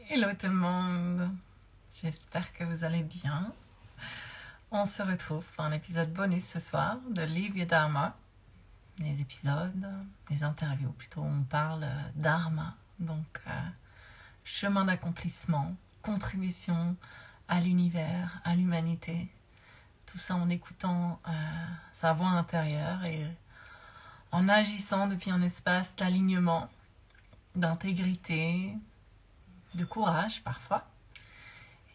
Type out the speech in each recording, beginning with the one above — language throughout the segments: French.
Hello tout le monde, j'espère que vous allez bien. On se retrouve pour un épisode bonus ce soir de Live Your Dharma. Les épisodes, les interviews plutôt, on parle dharma, donc chemin d'accomplissement, contribution à l'univers, à l'humanité. Tout ça en écoutant sa voix intérieure et en agissant depuis un espace d'alignement, d'intégrité, de courage parfois.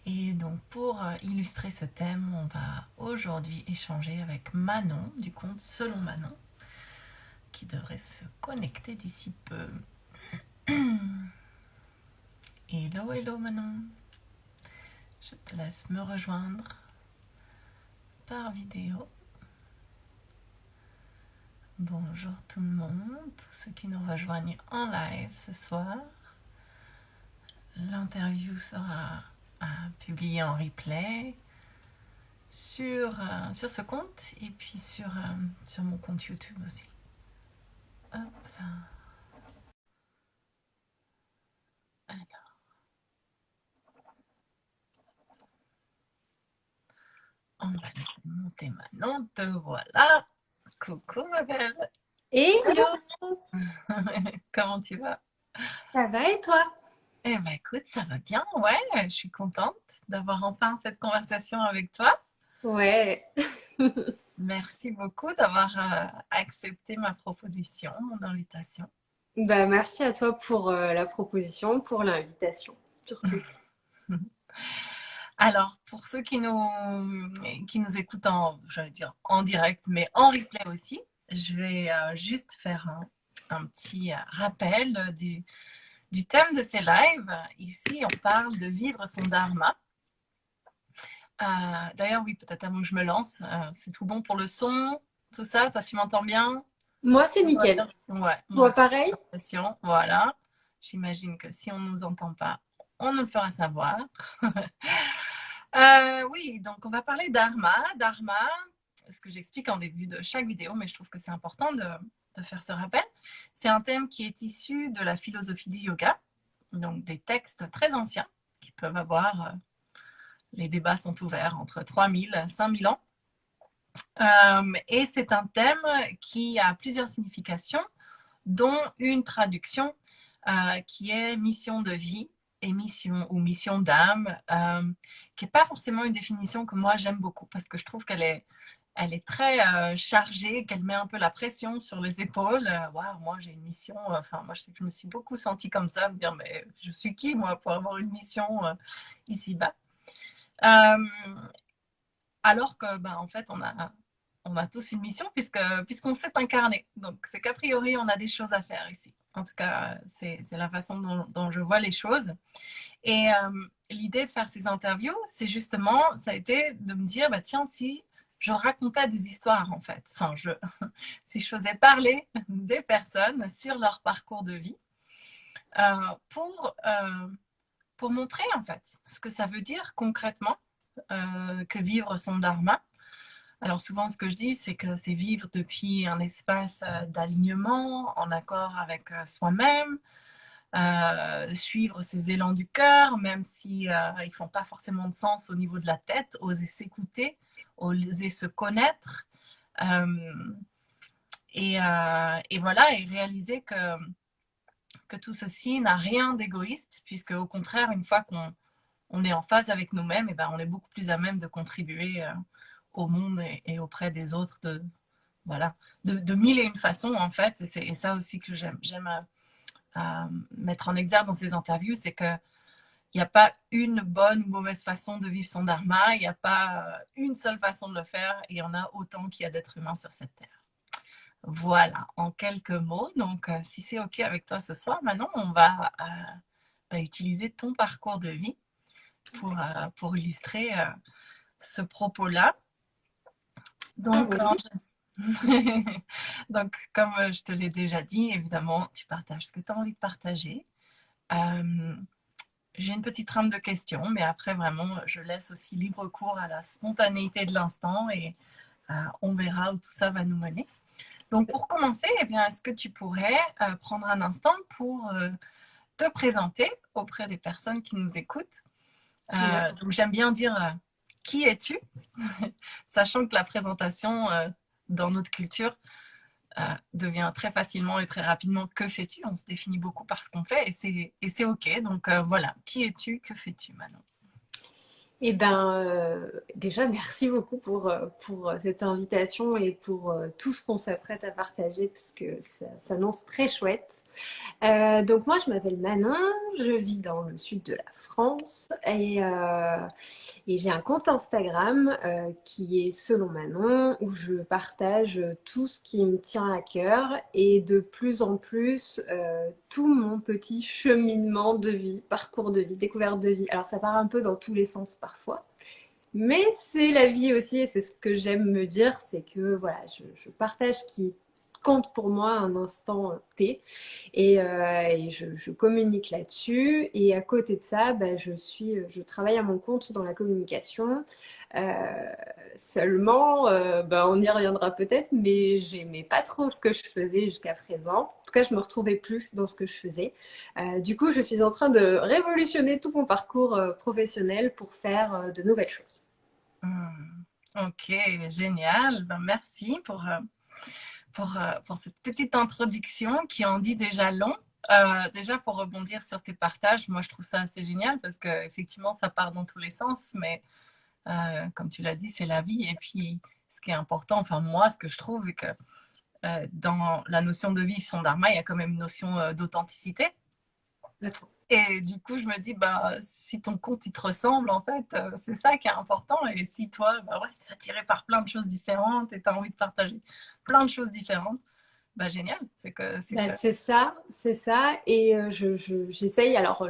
Et donc pour illustrer ce thème, on va aujourd'hui échanger avec Manon du compte Selon Manon, qui devrait se connecter d'ici peu. Hello, hello Manon. Je te laisse me rejoindre par vidéo. Bonjour tout le monde, tous ceux qui nous rejoignent en live ce soir. L'interview sera publiée en replay sur ce compte et puis sur mon compte YouTube aussi. Hop là. Alors, on va laisser monter Manon, te voilà. Coucou ma belle. Hello, Comment tu vas? ça va et toi? Eh ben écoute, ça va bien, ouais. Je suis contente d'avoir enfin cette conversation avec toi. Ouais, Merci beaucoup d'avoir accepté ma proposition, mon invitation. bah merci à toi pour la proposition, pour l'invitation, surtout. Alors, pour ceux qui nous écoutent j'allais dire en direct, mais en replay aussi, je vais juste faire un petit rappel du thème de ces lives. Ici, on parle de vivre son dharma. D'ailleurs, oui, peut-être avant que je me lance, c'est tout bon pour le son, tout ça. Toi, tu m'entends bien? Moi, c'est Tout va nickel. bien. Ouais, moi Toi, aussi, pareil? j'ai l'impression. Voilà. J'imagine que si on ne nous entend pas, on nous le fera savoir. Oui, donc on va parler dharma. Dharma, ce que j'explique en début de chaque vidéo, mais je trouve que c'est important de faire ce rappel. C'est un thème qui est issu de la philosophie du yoga, donc des textes très anciens qui peuvent avoir, les débats sont ouverts entre 3000 et 5000 ans. Et c'est un thème qui a plusieurs significations, dont une traduction qui est mission de vie et mission ou mission d'âme, qui n'est pas forcément une définition que moi j'aime beaucoup parce que je trouve elle est très chargée, qu'elle met un peu la pression sur les épaules. Waouh, moi j'ai une mission. Enfin, moi je sais que je me suis beaucoup sentie comme ça, me dire mais je suis qui moi pour avoir une mission ici-bas. Euh, alors que ben en fait on a tous une mission puisqu'on s'est incarné. Donc c'est qu'a priori on a des choses à faire ici. En tout cas, c'est la façon dont je vois les choses. Et l'idée de faire ces interviews, c'est justement, ça a été de me dire, bah, tiens, si je racontais des histoires, en fait, enfin, si je faisais parler des personnes sur leur parcours de vie, euh, pour, euh, pour montrer, en fait, ce que ça veut dire concrètement que vivre son dharma. Alors souvent, ce que je dis, c'est que c'est vivre depuis un espace d'alignement, en accord avec soi-même, suivre ses élans du cœur, même si ils font pas forcément de sens au niveau de la tête, oser s'écouter, oser se connaître, euh, et voilà, et réaliser que tout ceci n'a rien d'égoïste, puisque au contraire, une fois qu'on est en phase avec nous-mêmes, et ben, on est beaucoup plus à même de contribuer au monde et auprès des autres voilà, de mille et une façons en fait. Et ça aussi que j'aime mettre en exergue dans ces interviews, c'est que il n'y a pas une bonne ou mauvaise façon de vivre son dharma, il n'y a pas une seule façon de le faire, et il y en a autant qu'il y a d'êtres humains sur cette terre. Voilà, en quelques mots. Donc, si c'est OK avec toi ce soir, maintenant, on va utiliser ton parcours de vie pour illustrer ce propos-là. Ah, Donc, vas-y. donc, comme je te l'ai déjà dit, évidemment, tu partages ce que tu as envie de partager. Euh, J'ai une petite trame de questions, mais après, vraiment, je laisse aussi libre cours à la spontanéité de l'instant et on verra où tout ça va nous mener. Donc, pour commencer, eh bien, est-ce que tu pourrais prendre un instant pour te présenter auprès des personnes qui nous écoutent. Ouais. Donc j'aime bien dire qui es-tu, sachant que la présentation dans notre culture devient très facilement et très rapidement que fais-tu. On se définit beaucoup par ce qu'on fait et c'est ok. Donc voilà, qui es-tu, que fais-tu Manon? Eh ben, déjà, merci beaucoup pour cette invitation et pour tout ce qu'on s'apprête à partager, parce que ça s'annonce très chouette. Donc moi, je m'appelle Manon, je vis dans le sud de la France et j'ai un compte Instagram qui est Selon Manon, où je partage tout ce qui me tient à cœur et de plus en plus tout mon petit cheminement de vie, parcours de vie, découverte de vie. Alors ça part un peu dans tous les sens parfois. Mais c'est la vie aussi, et c'est ce que j'aime me dire, c'est que voilà, je partage ce qui compte pour moi à un instant T, et je communique là-dessus. Et à côté de ça, bah, je travaille à mon compte dans la communication. Euh, Seulement, bah, on y reviendra peut-être, mais j'aimais pas trop ce que je faisais jusqu'à présent. En tout cas, je me retrouvais plus dans ce que je faisais. Du coup, je suis en train de révolutionner tout mon parcours professionnel pour faire de nouvelles choses. Ok, génial. Ben, merci pour cette petite introduction qui en dit déjà long. Déjà, pour rebondir sur tes partages, moi je trouve ça assez génial parce qu'effectivement, ça part dans tous les sens, mais comme tu l'as dit, c'est la vie. Et puis, ce qui est important, enfin moi, ce que je trouve, c'est que dans la notion de vie, son dharma, il y a quand même une notion d'authenticité. D'accord. Et du coup, je me dis, bah, si ton compte, il te ressemble, en fait, c'est ça qui est important. Et si toi, bah ouais, t'es attiré par plein de choses différentes et tu as envie de partager plein de choses différentes, bah génial. C'est Bah, que... c'est ça, c'est ça. Et j'essaye, alors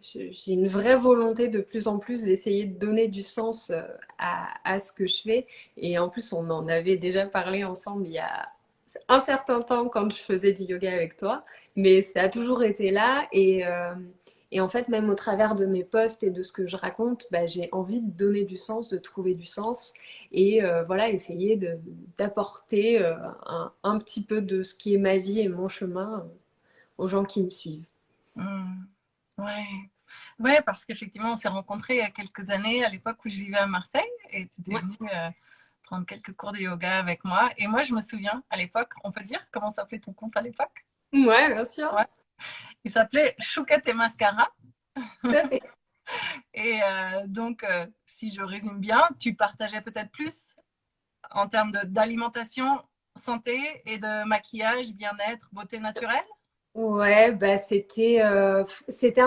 j'ai une vraie volonté de plus en plus d'essayer de donner du sens à ce que je fais. Et en plus, on en avait déjà parlé ensemble il y a un certain temps quand je faisais du yoga avec toi, mais ça a toujours été là. Et en fait, même au travers de mes posts et de ce que je raconte, bah, j'ai envie de donner du sens, de trouver du sens et voilà, essayer d'apporter un petit peu de ce qui est ma vie et mon chemin aux gens qui me suivent. Hmm, ouais. Ouais, parce qu'effectivement, on s'est rencontrés il y a quelques années, à l'époque où je vivais à Marseille, et tu étais Ouais, venue prendre quelques cours de yoga avec moi. Et moi, je me souviens, à l'époque, on peut dire comment s'appelait ton compte à l'époque? ouais, bien sûr, Ouais. Il s'appelait Chouquette et Mascara. tout à fait. Et donc, si je résume bien, tu partageais peut-être plus en termes d'alimentation, santé et de maquillage, bien-être, beauté naturelle? Ouais, bah c'était un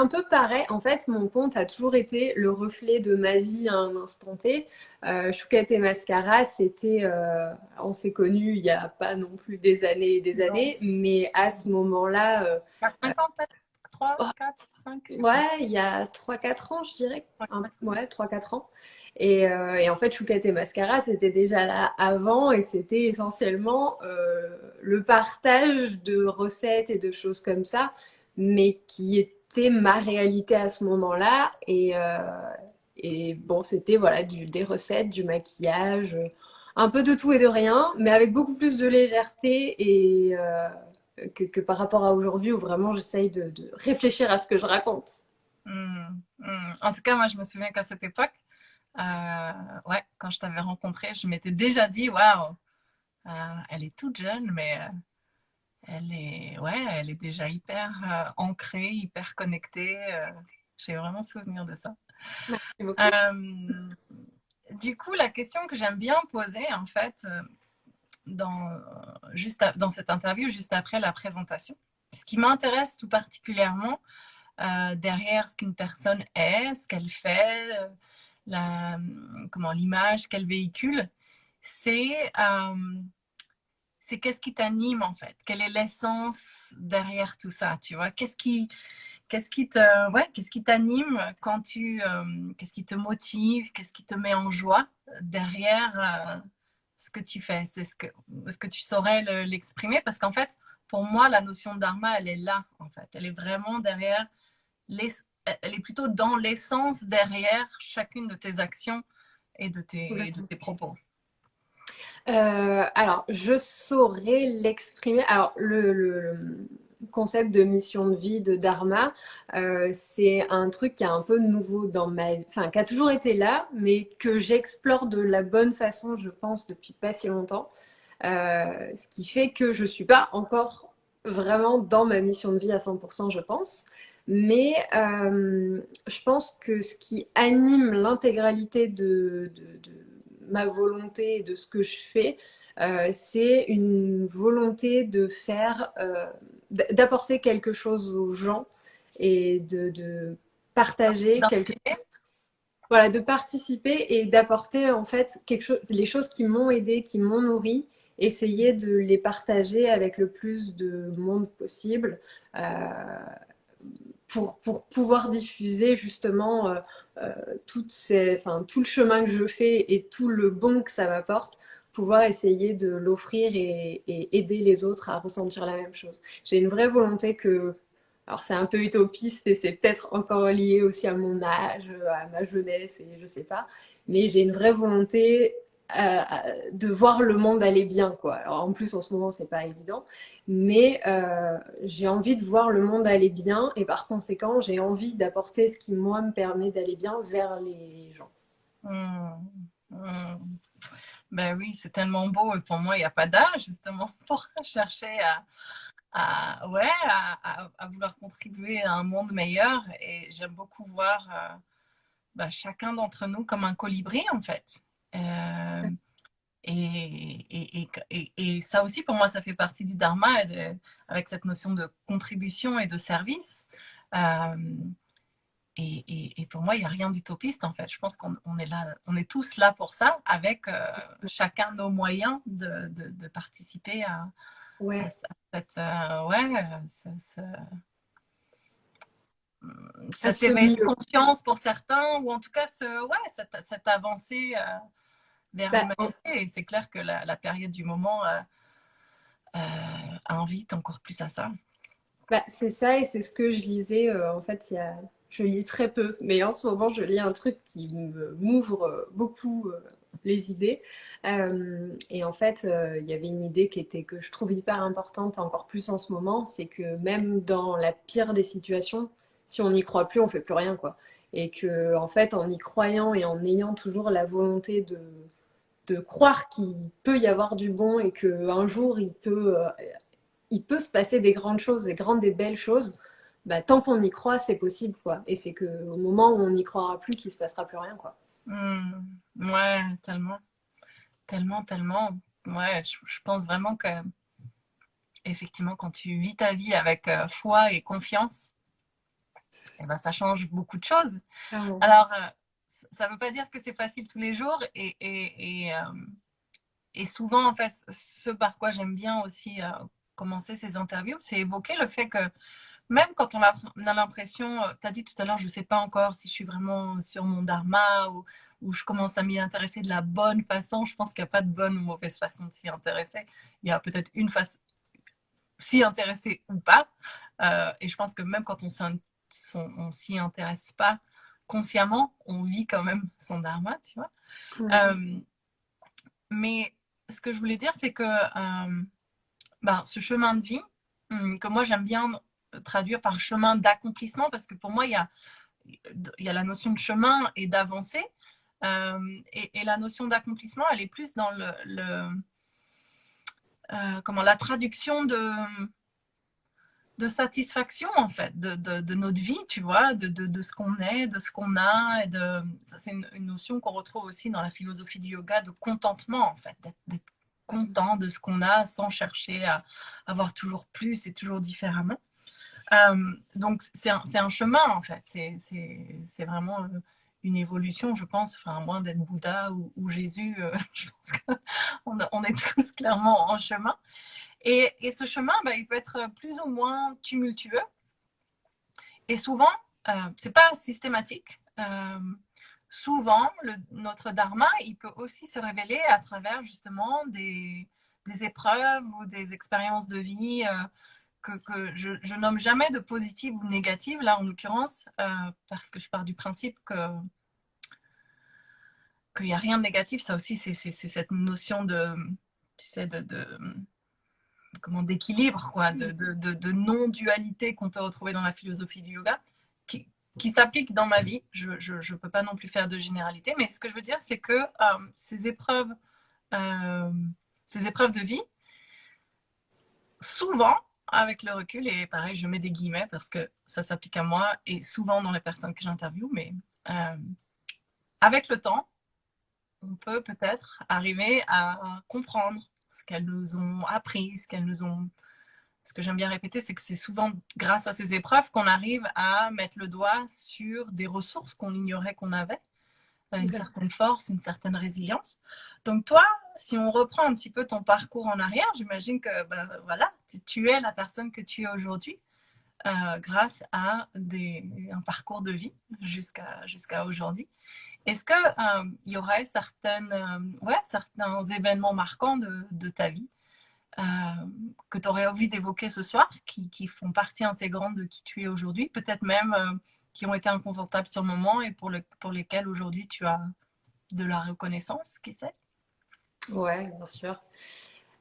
peu pareil. En fait, mon compte a toujours été le reflet de ma vie à un instant T. Chouquette et Mascara, on s'est connus il y a pas non plus des années et des Non. années, mais à ce moment-là, 4-5 ans peut-être? 3, oh, 4, 5, je sais plus. ouais, il y a 3 4 ans, je dirais. Ouais, Ouais, 3 4 ans. Et en fait, Chouquette et Mascara, c'était déjà là avant et c'était essentiellement le partage de recettes et de choses comme ça, mais qui était ma réalité à ce moment-là. Et bon, c'était voilà, des recettes, du maquillage, un peu de tout et de rien, mais avec beaucoup plus de légèreté que par rapport à aujourd'hui où vraiment j'essaye de réfléchir à ce que je raconte. En tout cas, moi, je me souviens qu'à cette époque, ouais, quand je t'avais rencontré, je m'étais déjà dit, waouh, elle est toute jeune, mais ouais, elle est déjà hyper ancrée, hyper connectée. J'ai vraiment souvenir de ça. Merci beaucoup. Euh, du coup, la question que j'aime bien poser, en fait, dans cette interview, juste après la présentation, ce qui m'intéresse tout particulièrement, derrière ce qu'une personne est, ce qu'elle fait, la, comment l'image qu'elle véhicule, c'est c'est qu'est-ce qui t'anime en fait, quelle est l'essence derrière tout ça, tu vois, qu'est-ce qui t'anime quand qu'est-ce qui te motive, qu'est-ce qui te met en joie derrière ce que tu fais, est-ce que tu saurais l'exprimer parce qu'en fait, pour moi, la notion de dharma, elle est là en fait, elle est vraiment derrière elle est plutôt dans l'essence derrière chacune de tes actions et de Complètement. tes propos. Alors, je saurais l'exprimer. Alors, concept de mission de vie, de dharma, c'est un truc qui est un peu nouveau dans ma vie, enfin qui a toujours été là, mais que j'explore de la bonne façon, je pense, depuis pas si longtemps. Ce qui fait que je suis pas encore vraiment dans ma mission de vie à 100%, je pense. Mais je pense que ce qui anime l'intégralité de ma volonté et de ce que je fais, c'est une volonté de faire, d'apporter quelque chose aux gens et de partager quelque D'inspirer. chose, voilà, de participer et d'apporter en fait quelque chose, les choses qui m'ont aidé, qui m'ont nourri, essayer de les partager avec le plus de monde possible. Euh, pour pouvoir diffuser justement enfin, tout le chemin que je fais et tout le bon que ça m'apporte, pouvoir essayer de l'offrir et aider les autres à ressentir la même chose. J'ai une vraie volonté que, alors c'est un peu utopiste et c'est peut-être encore lié aussi à mon âge, à ma jeunesse et je sais pas, mais j'ai une vraie volonté de voir le monde aller bien, quoi. Alors en plus en ce moment c'est pas évident, mais j'ai envie de voir le monde aller bien et par conséquent, j'ai envie d'apporter ce qui, moi, me permet d'aller bien vers les gens. Mmh. Mmh. Ben oui, c'est tellement beau et pour moi, il n'y a pas d'âge justement pour chercher ouais, à vouloir contribuer à un monde meilleur et j'aime beaucoup voir ben, chacun d'entre nous comme un colibri en fait. Euh, et ça aussi, pour moi, ça fait partie du dharma, avec cette notion de contribution et de service. Euh, et pour moi, il n'y a rien d'utopiste, en fait. Je pense qu'on est là, on est tous là pour ça, avec chacun nos moyens de participer à Ouais, cette, ouais, à cet ce éveil de mieux. conscience pour certains, ou en tout cas ouais, cette avancée vers Bah, l'humanité. Et c'est clair que la période du moment invite encore plus à ça. bah, c'est ça et c'est ce que je lisais. En fait, je lis très peu, mais en ce moment, je lis un truc qui m'ouvre beaucoup les idées. Et en fait, il y avait une idée qui était que je trouve hyper importante, encore plus en ce moment, c'est que même dans la pire des situations, si on n'y croit plus, on fait plus rien, quoi. Et que, en fait, en y croyant et en ayant toujours la volonté de croire qu'il peut y avoir du bon et qu'un jour il peut se passer des grandes choses, des grandes et belles choses, bah, tant qu'on y croit, c'est possible, quoi. Et c'est qu'au moment où on n'y croira plus, qu'il se passera plus rien, quoi. Ouais, tellement, tellement, tellement. Ouais, je pense vraiment que, effectivement, quand tu vis ta vie avec foi et confiance, eh ben, ça change beaucoup de choses. Clairement. Alors, ça ne veut pas dire que c'est facile tous les jours et souvent, en fait, ce par quoi j'aime bien aussi commencer ces interviews, c'est évoquer le fait que même quand on a l'impression, tu as dit tout à l'heure, je ne sais pas encore si je suis vraiment sur mon dharma ou je commence à m'y intéresser de la bonne façon. Je pense qu'il n'y a pas de bonne ou mauvaise façon de s'y intéresser. Il y a peut-être une façon s'y intéresser ou pas. Et je pense que même quand on s'y intéresse pas consciemment, on vit quand même son dharma, tu vois. Ouais. Euh, mais ce que je voulais dire, c'est que ben, ce chemin de vie, que moi j'aime bien traduire par chemin d'accomplissement, parce que pour moi, il y a la notion de chemin et d'avancée. Et la notion d'accomplissement, elle est plus dans comment, la traduction de satisfaction, en fait, de notre vie, tu vois, de ce qu'on est, de ce qu'on a. Ça, c'est une notion qu'on retrouve aussi dans la philosophie du yoga, de contentement, en fait, d'être content de ce qu'on a sans chercher à avoir toujours plus et toujours différemment. Donc, c'est un chemin, en fait. C'est vraiment une évolution, je pense. Enfin, à moins d'être Bouddha ou Jésus, je pense qu'on est tous clairement en chemin. Et ce chemin, bah, il peut être plus ou moins tumultueux. Et souvent, c'est pas systématique. Souvent, notre dharma, il peut aussi se révéler à travers justement des épreuves ou des expériences de vie que je nomme jamais de positives ou négatives, là en l'occurrence, parce que je pars du principe qu'il n'y a rien de négatif. Ça aussi, c'est cette notion de, tu sais, comment, d'équilibre, quoi, de non-dualité qu'on peut retrouver dans la philosophie du yoga, qui s'applique dans ma vie. Je ne peux pas non plus faire de généralité, mais ce que je veux dire, c'est que euh, ces épreuves de vie, souvent, avec le recul, et pareil, je mets des guillemets parce que ça s'applique à moi et souvent dans les personnes que j'interviewe, mais avec le temps, on peut peut-être arriver à comprendre ce qu'elles nous ont appris, ce qu'elles nous ont... Ce que j'aime bien répéter, c'est que c'est souvent grâce à ces épreuves qu'on arrive à mettre le doigt sur des ressources qu'on ignorait qu'on avait, une certaine force, une certaine résilience. Donc toi, si on reprend un petit peu ton parcours en arrière, j'imagine que ben, voilà, tu es la personne que tu es aujourd'hui grâce à un parcours de vie jusqu'à aujourd'hui. Est-ce qu'il y aurait certains événements marquants de ta vie que tu aurais envie d'évoquer ce soir, qui font partie intégrante de qui tu es aujourd'hui, peut-être même qui ont été inconfortables sur le moment et pour lesquels aujourd'hui tu as de la reconnaissance, qui sait? Ouais, bien sûr.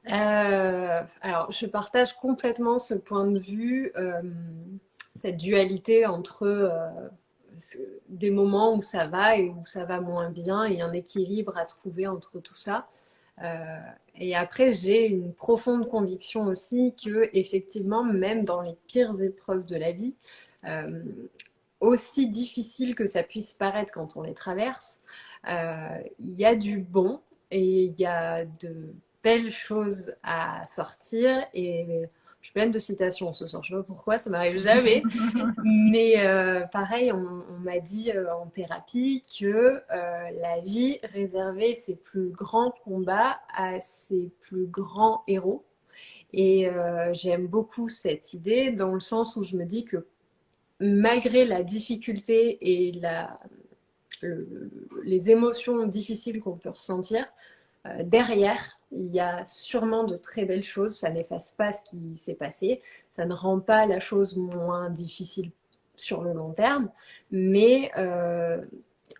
Alors, je partage complètement ce point de vue, cette dualité entre des moments où ça va et où ça va moins bien et un équilibre à trouver entre tout ça. Euh, et après, j'ai une profonde conviction aussi que, effectivement, même dans les pires épreuves de la vie, euh, aussi difficile que ça puisse paraître quand on les traverse, il y a du bon et il y a de belles choses à sortir. Et je suis pleine de citations ce soir. Je sais pas pourquoi, ça m'arrive jamais. Mais pareil, on m'a dit en thérapie que la vie réservait ses plus grands combats à ses plus grands héros. Et j'aime beaucoup cette idée dans le sens où je me dis que malgré la difficulté et les émotions difficiles qu'on peut ressentir, derrière, il y a sûrement de très belles choses. Ça n'efface pas ce qui s'est passé. Ça ne rend pas la chose moins difficile sur le long terme. Mais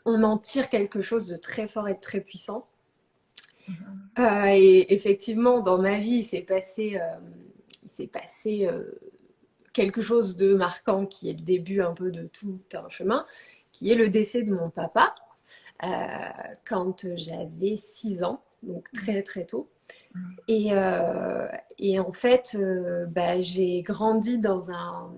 on en tire quelque chose de très fort et de très puissant. Et effectivement, dans ma vie, il s'est passé quelque chose de marquant qui est le début un peu de tout un chemin, qui est le décès de mon papa euh, quand j'avais 6 ans, donc très très tôt. Et, euh, et en fait, bah, j'ai grandi dans un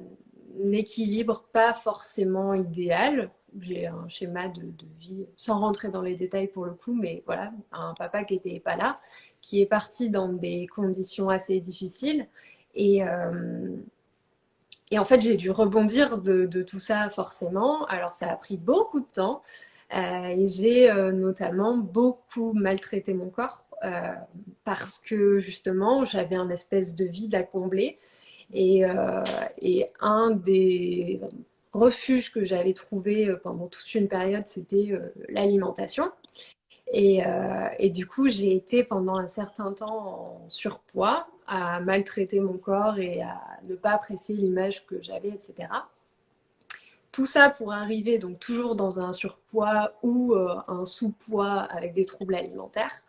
équilibre pas forcément idéal. J'ai un schéma de vie, sans rentrer dans les détails pour le coup, mais voilà, un papa qui n'était pas là, qui est parti dans des conditions assez difficiles. Et, euh, et en fait, j'ai dû rebondir de tout ça forcément. Alors, ça a pris beaucoup de temps. Et j'ai notamment beaucoup maltraité mon corps parce que justement, j'avais un espèce de vide à combler. Et un des refuges que j'avais trouvé pendant toute une période, c'était l'alimentation. Et du coup, j'ai été pendant un certain temps en surpoids, à maltraiter mon corps et à ne pas apprécier l'image que j'avais, etc. Tout ça pour arriver donc toujours dans un surpoids ou un sous-poids avec des troubles alimentaires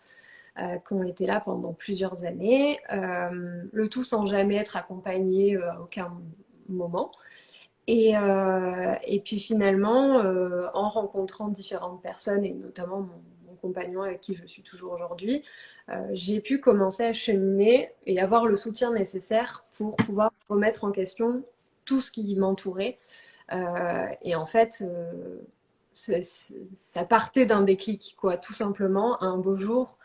qui ont été là pendant plusieurs années, le tout sans jamais être accompagné à aucun moment. Et puis finalement, en rencontrant différentes personnes, et notamment mon compagnon avec qui je suis toujours aujourd'hui, j'ai pu commencer à cheminer et avoir le soutien nécessaire pour pouvoir remettre en question tout ce qui m'entourait. Et en fait, ça partait d'un déclic, quoi, tout simplement. Un beau jour,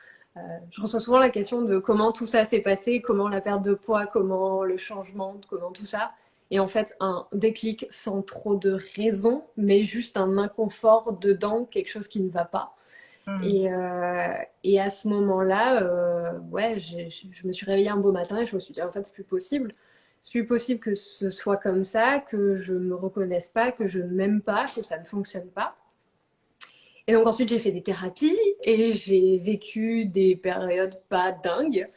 je reçois souvent la question de comment tout ça s'est passé, comment la perte de poids, comment le changement, comment tout ça. Et en fait, un déclic sans trop de raison, mais juste un inconfort dedans, quelque chose qui ne va pas. Mm. Et à ce moment-là, ouais, je me suis réveillée un beau matin et je me suis dit, en fait, c'est plus possible. C'est plus possible que ce soit comme ça, que je ne me reconnaisse pas, que je ne m'aime pas, que ça ne fonctionne pas. Et donc ensuite, j'ai fait des thérapies et j'ai vécu des périodes pas dingues.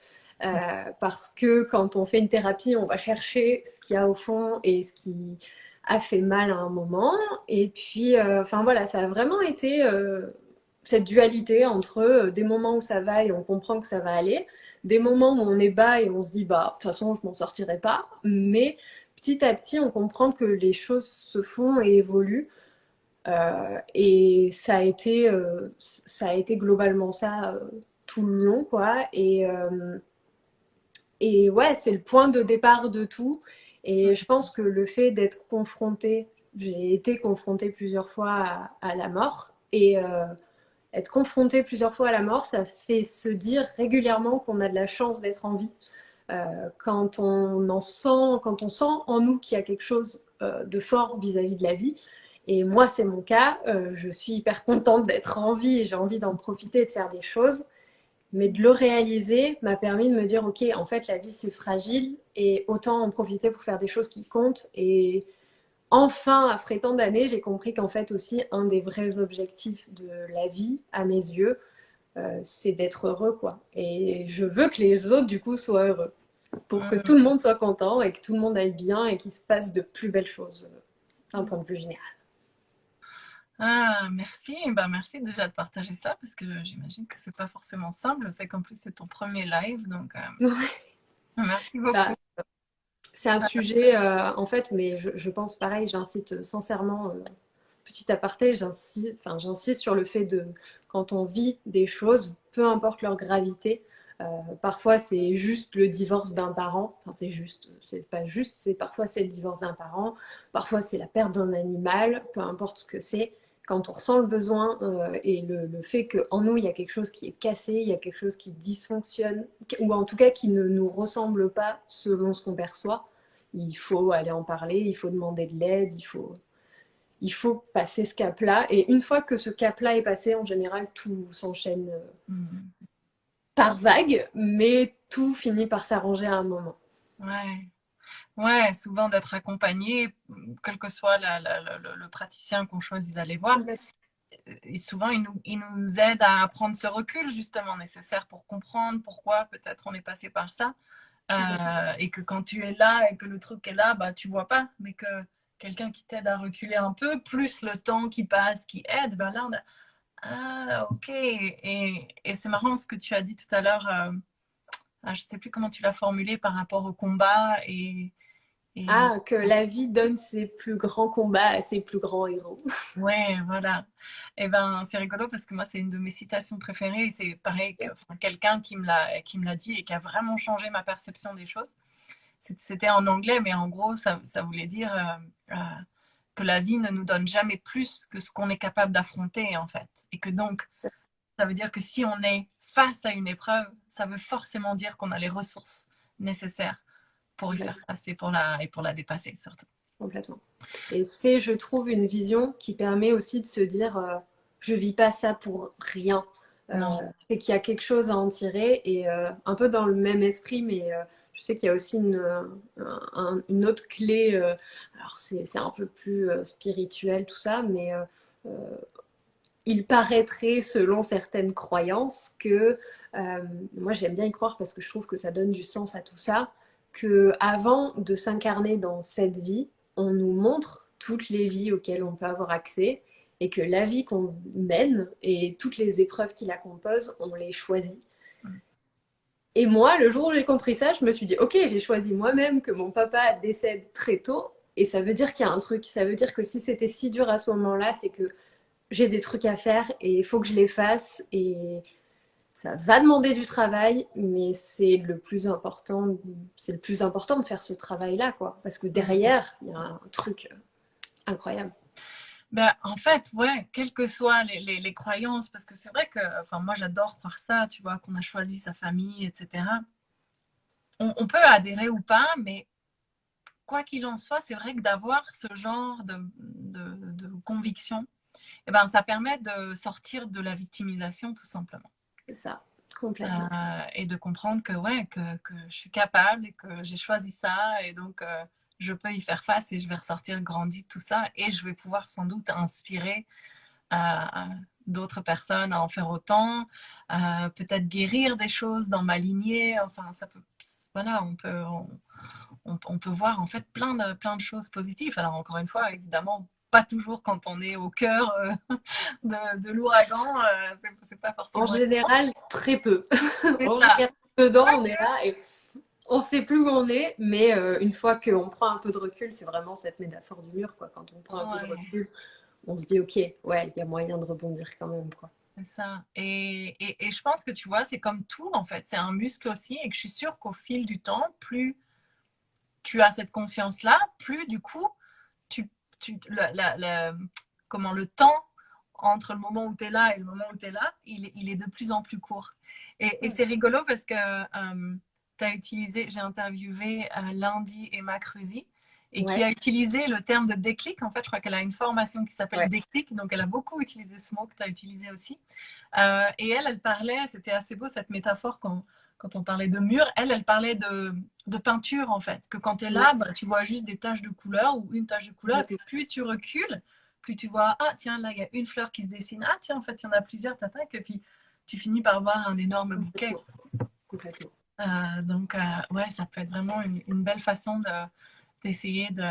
Parce que quand on fait une thérapie, on va chercher ce qu'il y a au fond et ce qui a fait mal à un moment. Et puis, enfin voilà, ça a vraiment été cette dualité entre des moments où ça va et on comprend que ça va aller, des moments où on est bas et on se dit, bah, de toute façon, je m'en sortirai pas. Mais petit à petit, on comprend que les choses se font et évoluent. Et ça a été globalement ça tout le long, quoi. Et ouais, c'est le point de départ de tout. Et je pense que le fait d'être confrontée, j'ai été confrontée plusieurs fois à la mort. Et être confrontée plusieurs fois à la mort, ça fait se dire régulièrement qu'on a de la chance d'être en vie. Quand on sent en nous qu'il y a quelque chose de fort vis-à-vis de la vie. Et moi, c'est mon cas. Je suis hyper contente d'être en vie et j'ai envie d'en profiter et de faire des choses. Mais de le réaliser m'a permis de me dire, ok, en fait, la vie, c'est fragile et autant en profiter pour faire des choses qui comptent. Et enfin, après tant d'années, j'ai compris qu'en fait aussi, un des vrais objectifs de la vie, à mes yeux, c'est d'être heureux, quoi. Et je veux que les autres, du coup, soient heureux pour que tout le monde soit content et que tout le monde aille bien et qu'il se passe de plus belles choses d'un point de vue général. Ah, merci. Bah, merci déjà de partager ça parce que j'imagine que c'est pas forcément simple. Je sais qu'en plus c'est ton premier live, donc merci beaucoup. Bah, c'est un sujet, en fait, mais je pense pareil, j'incite sincèrement, petit aparté, j'insiste sur le fait de, quand on vit des choses, peu importe leur gravité, parfois c'est juste le divorce d'un parent, enfin c'est juste, c'est pas juste, c'est parfois c'est le divorce d'un parent, parfois c'est la perte d'un animal, peu importe ce que c'est, quand on ressent le besoin et le fait qu'en nous il y a quelque chose qui est cassé, il y a quelque chose qui dysfonctionne, ou en tout cas qui ne nous ressemble pas selon ce qu'on perçoit, il faut aller en parler, il faut demander de l'aide, il faut passer ce cap-là. Et une fois que ce cap-là est passé, en général, tout s'enchaîne Mm. par vague, mais tout finit par s'arranger à un moment. Ouais. Ouais, souvent d'être accompagné, quel que soit le praticien qu'on choisit d'aller voir. Et souvent, il nous aide à prendre ce recul justement nécessaire pour comprendre pourquoi peut-être on est passé par ça. Et que quand tu es là et que le truc est là, bah, tu vois pas. Mais que quelqu'un qui t'aide à reculer un peu, plus le temps qui passe, qui aide, ben là, on a... Ah, ok. Et c'est marrant ce que tu as dit tout à l'heure. Je sais plus comment tu l'as formulé par rapport au combat et Ah, que la vie donne ses plus grands combats à ses plus grands héros. ouais, voilà. Et ben, c'est rigolo parce que moi, c'est une de mes citations préférées. Et c'est pareil que enfin, quelqu'un qui me l'a dit et qui a vraiment changé ma perception des choses. C'était en anglais, mais en gros, ça voulait dire que la vie ne nous donne jamais plus que ce qu'on est capable d'affronter, en fait. Et que donc, ça veut dire que si on est face à une épreuve, ça veut forcément dire qu'on a les ressources nécessaires pour y faire Complètement. face et pour la dépasser, surtout. Complètement. Et c'est, je trouve, une vision qui permet aussi de se dire, je vis pas ça pour rien. Non. C'est qu'il y a quelque chose à en tirer et un peu dans le même esprit, mais je sais qu'il y a aussi une autre clé. Alors c'est un peu plus spirituel tout ça, mais il paraîtrait, selon certaines croyances, que moi j'aime bien y croire parce que je trouve que ça donne du sens à tout ça, que avant de s'incarner dans cette vie, on nous montre toutes les vies auxquelles on peut avoir accès et que la vie qu'on mène et toutes les épreuves qui la composent, on les choisit. Et moi, le jour où j'ai compris ça, je me suis dit, ok, j'ai choisi moi-même que mon papa décède très tôt. Et ça veut dire qu'il y a un truc. Ça veut dire que si c'était si dur à ce moment-là, c'est que j'ai des trucs à faire et il faut que je les fasse. Et ça va demander du travail, mais c'est le plus important de faire ce travail-là, quoi. Parce que derrière, il y a un truc incroyable. Ben, en fait, ouais, quelles que soient les croyances, parce que c'est vrai que, enfin, moi j'adore croire ça, tu vois, qu'on a choisi sa famille, etc. On peut adhérer ou pas, mais quoi qu'il en soit, c'est vrai que d'avoir ce genre de conviction, eh ben, ça permet de sortir de la victimisation tout simplement. C'est ça, complètement. Et de comprendre que, ouais, que je suis capable et que j'ai choisi ça et donc je peux y faire face et je vais ressortir grandi de tout ça et je vais pouvoir sans doute inspirer d'autres personnes à en faire autant, peut-être guérir des choses dans ma lignée. Enfin, ça peut, voilà, on peut voir en fait plein de choses positives. Alors encore une fois, évidemment, pas toujours quand on est au cœur de l'ouragan, c'est pas En forcément. général, très peu. C'est En ça. général, dedans, on est là et on ne sait plus où on est. Mais une fois qu'on prend un peu de recul, c'est vraiment cette métaphore du mur, quoi. Quand on prend un peu de Ouais, recul, on se dit, ok, ouais, il y a moyen de rebondir quand même, quoi. c'est ça. Et je pense que tu vois, c'est comme tout, en fait. C'est un muscle aussi. Et que je suis sûre qu'au fil du temps, plus tu as cette conscience-là, plus du coup, tu, comment le temps entre le moment où tu es là et le moment où tu es là, il est de plus en plus court. Et c'est rigolo parce que j'ai interviewé lundi Emma Cruzy et qui Ouais, a utilisé le terme de déclic. En fait, je crois qu'elle a une formation qui s'appelle ouais, déclic, donc elle a beaucoup utilisé ce mot que tu as utilisé aussi. Et elle parlait, c'était assez beau cette métaphore quand on parlait de mur, elle parlait de peinture en fait, que quand tu es ouais, là, bah, tu vois juste des taches de couleur ou une tache de couleur, et puis plus tu recules, plus tu vois, ah tiens, là il y a une fleur qui se dessine, ah tiens, en fait il y en a plusieurs, t'attaques, et puis tu finis par voir un énorme bouquet. complètement, complètement. Donc ouais, ça peut être vraiment une belle façon d'essayer de...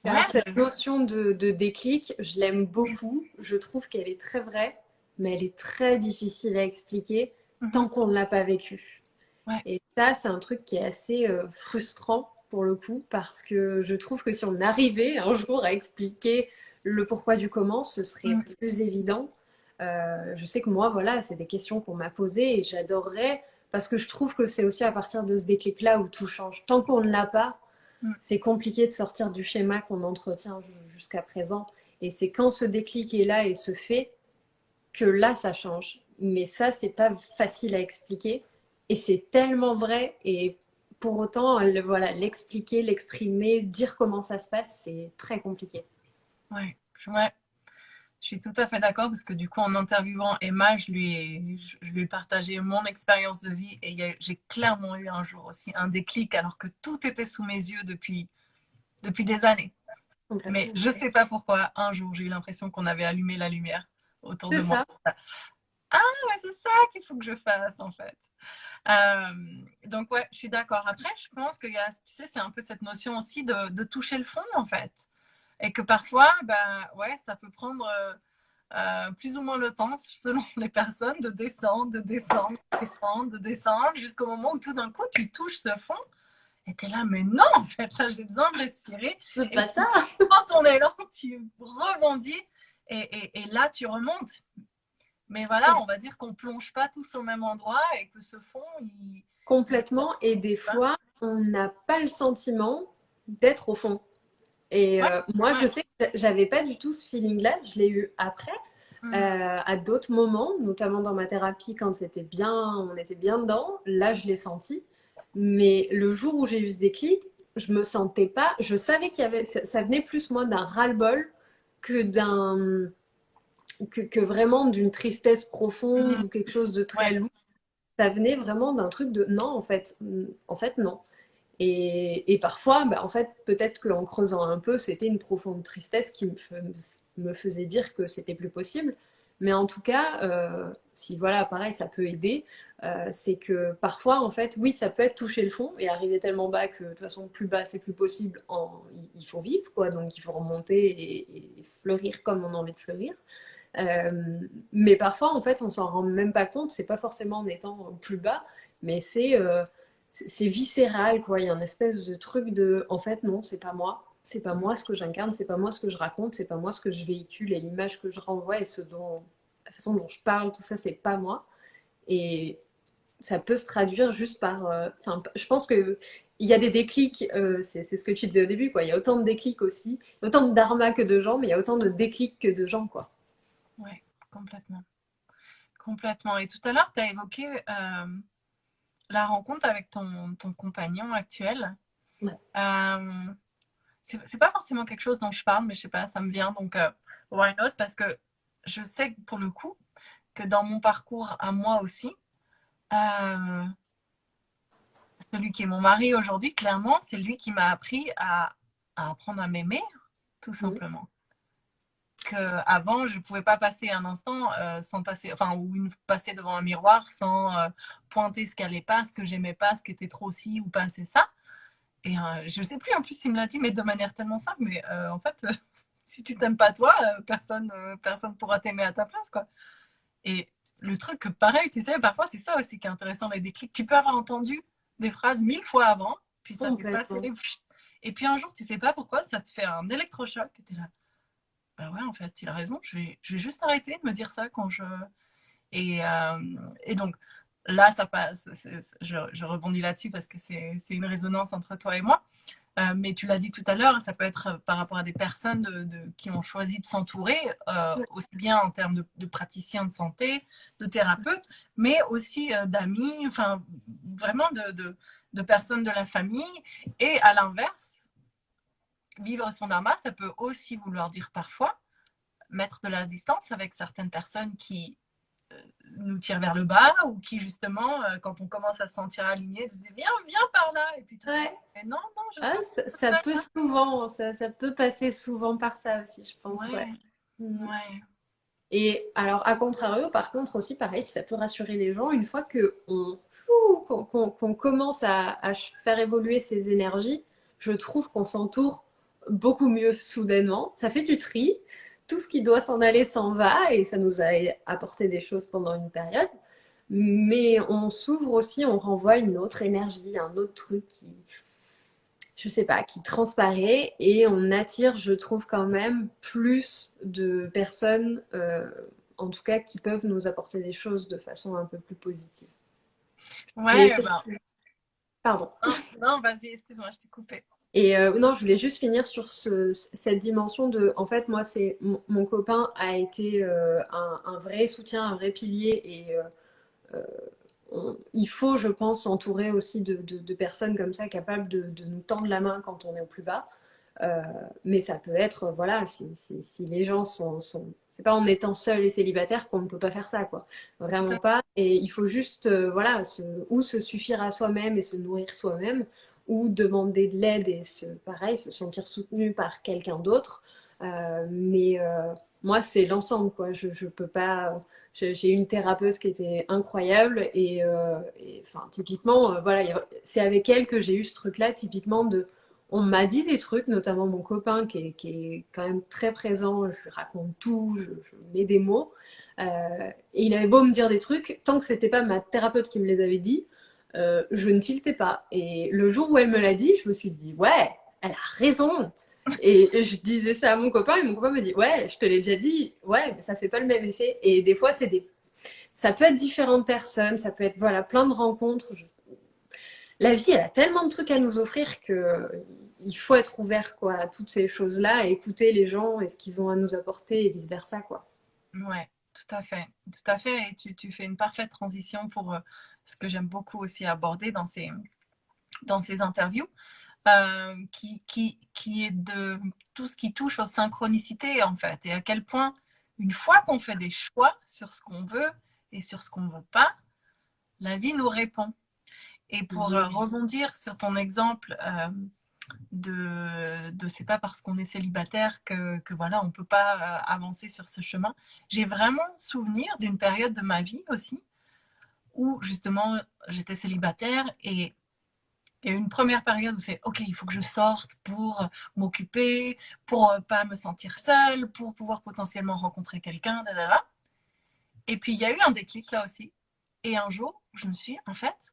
Ouais, Alors, cette notion de déclic, je l'aime beaucoup. Je trouve qu'elle est très vraie, mais elle est très difficile à expliquer mhm, tant qu'on ne l'a pas vécue. ouais, Et ça, c'est un truc qui est assez frustrant pour le coup, parce que je trouve que si on arrivait un jour à expliquer le pourquoi du comment, ce serait mm, plus évident. Je sais que moi, voilà, c'est des questions qu'on m'a posées et j'adorerais, parce que je trouve que c'est aussi à partir de ce déclic-là où tout change. Tant qu'on ne l'a pas, mm, c'est compliqué de sortir du schéma qu'on entretient jusqu'à présent. Et c'est quand ce déclic est là et se fait que là, ça change. Mais ça, c'est pas facile à expliquer. Et c'est tellement vrai. Et pour autant, voilà, l'expliquer, l'exprimer, dire comment ça se passe, c'est très compliqué. ouais, ouais. Je suis tout à fait d'accord parce que du coup, en interviewant Emma, je lui ai partagé mon expérience de vie et j'ai clairement eu un jour aussi un déclic alors que tout était sous mes yeux depuis des années. Mais Complètement. je ne sais pas pourquoi, un jour, j'ai eu l'impression qu'on avait allumé la lumière autour C'est de moi. ça. Ah, ouais, c'est ça qu'il faut que je fasse en fait. Donc ouais, je suis d'accord. Après, je pense qu'il y a, tu sais, c'est un peu cette notion aussi de toucher le fond en fait. Et que parfois, ben ouais, ça peut prendre plus ou moins le temps, selon les personnes, de descendre, de descendre, de descendre, de descendre, jusqu'au moment où tout d'un coup, tu touches ce fond et tu es là, mais non, en fait, là, j'ai besoin de respirer. C'est Et pas ça. tu prends ton élan, tu rebondis et là, tu remontes. Mais voilà, on va dire qu'on plonge pas tous au même endroit et que ce fond, il Complètement. Et des pas. fois, on n'a pas le sentiment d'être au fond. Et Ouais, moi, ouais. je sais que j'avais pas du tout ce feeling-là. Je l'ai eu après, Mm, à d'autres moments, notamment dans ma thérapie quand c'était bien, on était bien dedans. Là, je l'ai senti. Mais le jour où j'ai eu ce déclic, je me sentais pas. Je savais qu'il y avait. Ça venait plus moi d'un ras-le-bol que que vraiment d'une tristesse profonde mhm, ou quelque chose de très ouais, lourd. Ça venait vraiment d'un truc de non, en fait, non. Et parfois, bah, en fait, peut-être qu'en creusant un peu, c'était une profonde tristesse qui me faisait dire que c'était plus possible. Mais en tout cas, si voilà, pareil, ça peut aider, c'est que parfois, en fait, oui, ça peut être toucher le fond et arriver tellement bas que de toute façon, plus bas, c'est plus possible. Il faut vivre, quoi. Donc, il faut remonter et fleurir comme on a envie de fleurir. Mais parfois, en fait, on s'en rend même pas compte. C'est pas forcément en étant plus bas, mais c'est viscéral, quoi. Il y a une espèce de truc de, en fait, non, c'est pas moi. C'est pas moi ce que j'incarne, c'est pas moi ce que je raconte, c'est pas moi ce que je véhicule et l'image que je renvoie et la façon dont je parle, tout ça, c'est pas moi. Et ça peut se traduire juste par. Enfin, je pense que il y a des déclics, c'est ce que tu disais au début, quoi. Il y a autant de déclics aussi, autant de dharma que de gens, mais il y a autant de déclics que de gens, quoi. ouais, complètement. Complètement. Et tout à l'heure, tu as évoqué la rencontre avec ton compagnon actuel. Ouais. Euh, c'est pas forcément quelque chose dont je parle, mais je sais pas, ça me vient. Donc, why not? Parce que je sais pour le coup que dans mon parcours à moi aussi, euh, celui qui est mon mari aujourd'hui, clairement, c'est lui qui m'a appris à apprendre à m'aimer, tout Mhm. simplement. Que avant, je pouvais pas passer un instant sans passer, enfin, ou passer devant un miroir sans pointer ce qui allait pas, ce que j'aimais pas, ce qui était trop ci ou pas assez ça. Et je sais plus, en plus, il me l'a dit, mais de manière tellement simple, mais en fait, si tu t'aimes pas toi, personne pourra t'aimer à ta place, quoi. Et le truc que pareil, tu sais, parfois c'est ça aussi qui est intéressant, les déclics. Tu peux avoir entendu des phrases 1000 fois avant, puis ça t'est passé. Complètement. Et puis un jour, tu sais pas pourquoi, ça te fait un électrochoc. Et t'es là, bah ouais, en fait, il a raison, je vais juste arrêter de me dire ça quand je. Et, et donc là, ça passe. Je rebondis là-dessus parce que c'est une résonance entre toi et moi. Mais tu l'as dit tout à l'heure, ça peut être par rapport à des personnes qui ont choisi de s'entourer, aussi bien en termes de praticiens de santé, de thérapeutes, mais aussi d'amis, enfin vraiment de personnes de la famille. Et à l'inverse, vivre son dharma, ça peut aussi vouloir dire parfois mettre de la distance avec certaines personnes qui nous tirent vers le bas ou qui justement, quand on commence à se sentir aligné, nous disent viens par là. Et puis tout Ouais. non, non, je Ah, sens ça peut que souvent, ça peut passer souvent par ça aussi, je pense, ouais. ouais, Mhm. ouais, Et alors, à contrario, par contre, aussi, pareil, ça peut rassurer les gens, une fois que qu'on commence à faire évoluer ces énergies, je trouve qu'on s'entoure beaucoup mieux soudainement. Ça fait du tri. Tout ce qui doit s'en aller s'en va et ça nous a apporté des choses pendant une période. Mais on s'ouvre aussi, on renvoie une autre énergie, un autre truc qui, je sais pas, qui transparaît et on attire, je trouve quand même, plus de personnes, en tout cas, qui peuvent nous apporter des choses de façon un peu plus positive. Mais ouais, ben, pardon. non, non, vas-y, excuse-moi, je t'ai coupé. Et non, je voulais juste finir sur cette dimension de, en fait, moi, c'est mon copain a été un vrai soutien, un vrai pilier et il faut, je pense, s'entourer aussi de personnes comme ça capables de nous tendre la main quand on est au plus bas. Euh, mais ça peut être, voilà, si les gens c'est pas en étant seul et célibataire qu'on ne peut pas faire ça, quoi. Tout Vraiment à pas. Et il faut juste, voilà, ou se suffire à soi-même et se nourrir soi-même, ou demander de l'aide et pareil, se sentir soutenu par quelqu'un d'autre. Mais moi, c'est l'ensemble, quoi. Je peux pas. J'ai une thérapeute qui était incroyable enfin, typiquement, voilà, c'est avec elle que j'ai eu ce truc-là, typiquement de on m'a dit des trucs, notamment mon copain qui est quand même très présent, je lui raconte tout, je mets des mots. Et il avait beau me dire des trucs, tant que c'était pas ma thérapeute qui me les avait dit, je ne tiltais pas. Et le jour où elle me l'a dit, je me suis dit, ouais, elle a raison. Et je disais ça à mon copain et mon copain me dit, ouais, je te l'ai déjà dit, ouais, mais ça fait pas le même effet. Et des fois, ça peut être différentes personnes, ça peut être voilà plein de rencontres. La vie, elle a tellement de trucs à nous offrir que il faut être ouvert quoi, à toutes ces choses-là, et écouter les gens et ce qu'ils ont à nous apporter et vice-versa, quoi. Ouais, tout à fait. Tout à fait. Et tu fais une parfaite transition pour ce que j'aime beaucoup aussi aborder dans ces interviews, qui est de tout ce qui touche aux synchronicités, en fait. Et à quel point, une fois qu'on fait des choix sur ce qu'on veut et sur ce qu'on ne veut pas, la vie nous répond. Et pour Yes. rebondir sur ton exemple de c'est pas parce qu'on est célibataire que voilà, on peut pas avancer sur ce chemin. J'ai vraiment souvenir d'une période de ma vie aussi où justement j'étais célibataire et il y a eu une première période où c'est ok, il faut que je sorte pour m'occuper, pour pas me sentir seule, pour pouvoir potentiellement rencontrer quelqu'un, da, da, da. Et puis il y a eu un déclic là aussi. Et un jour, je me suis en fait,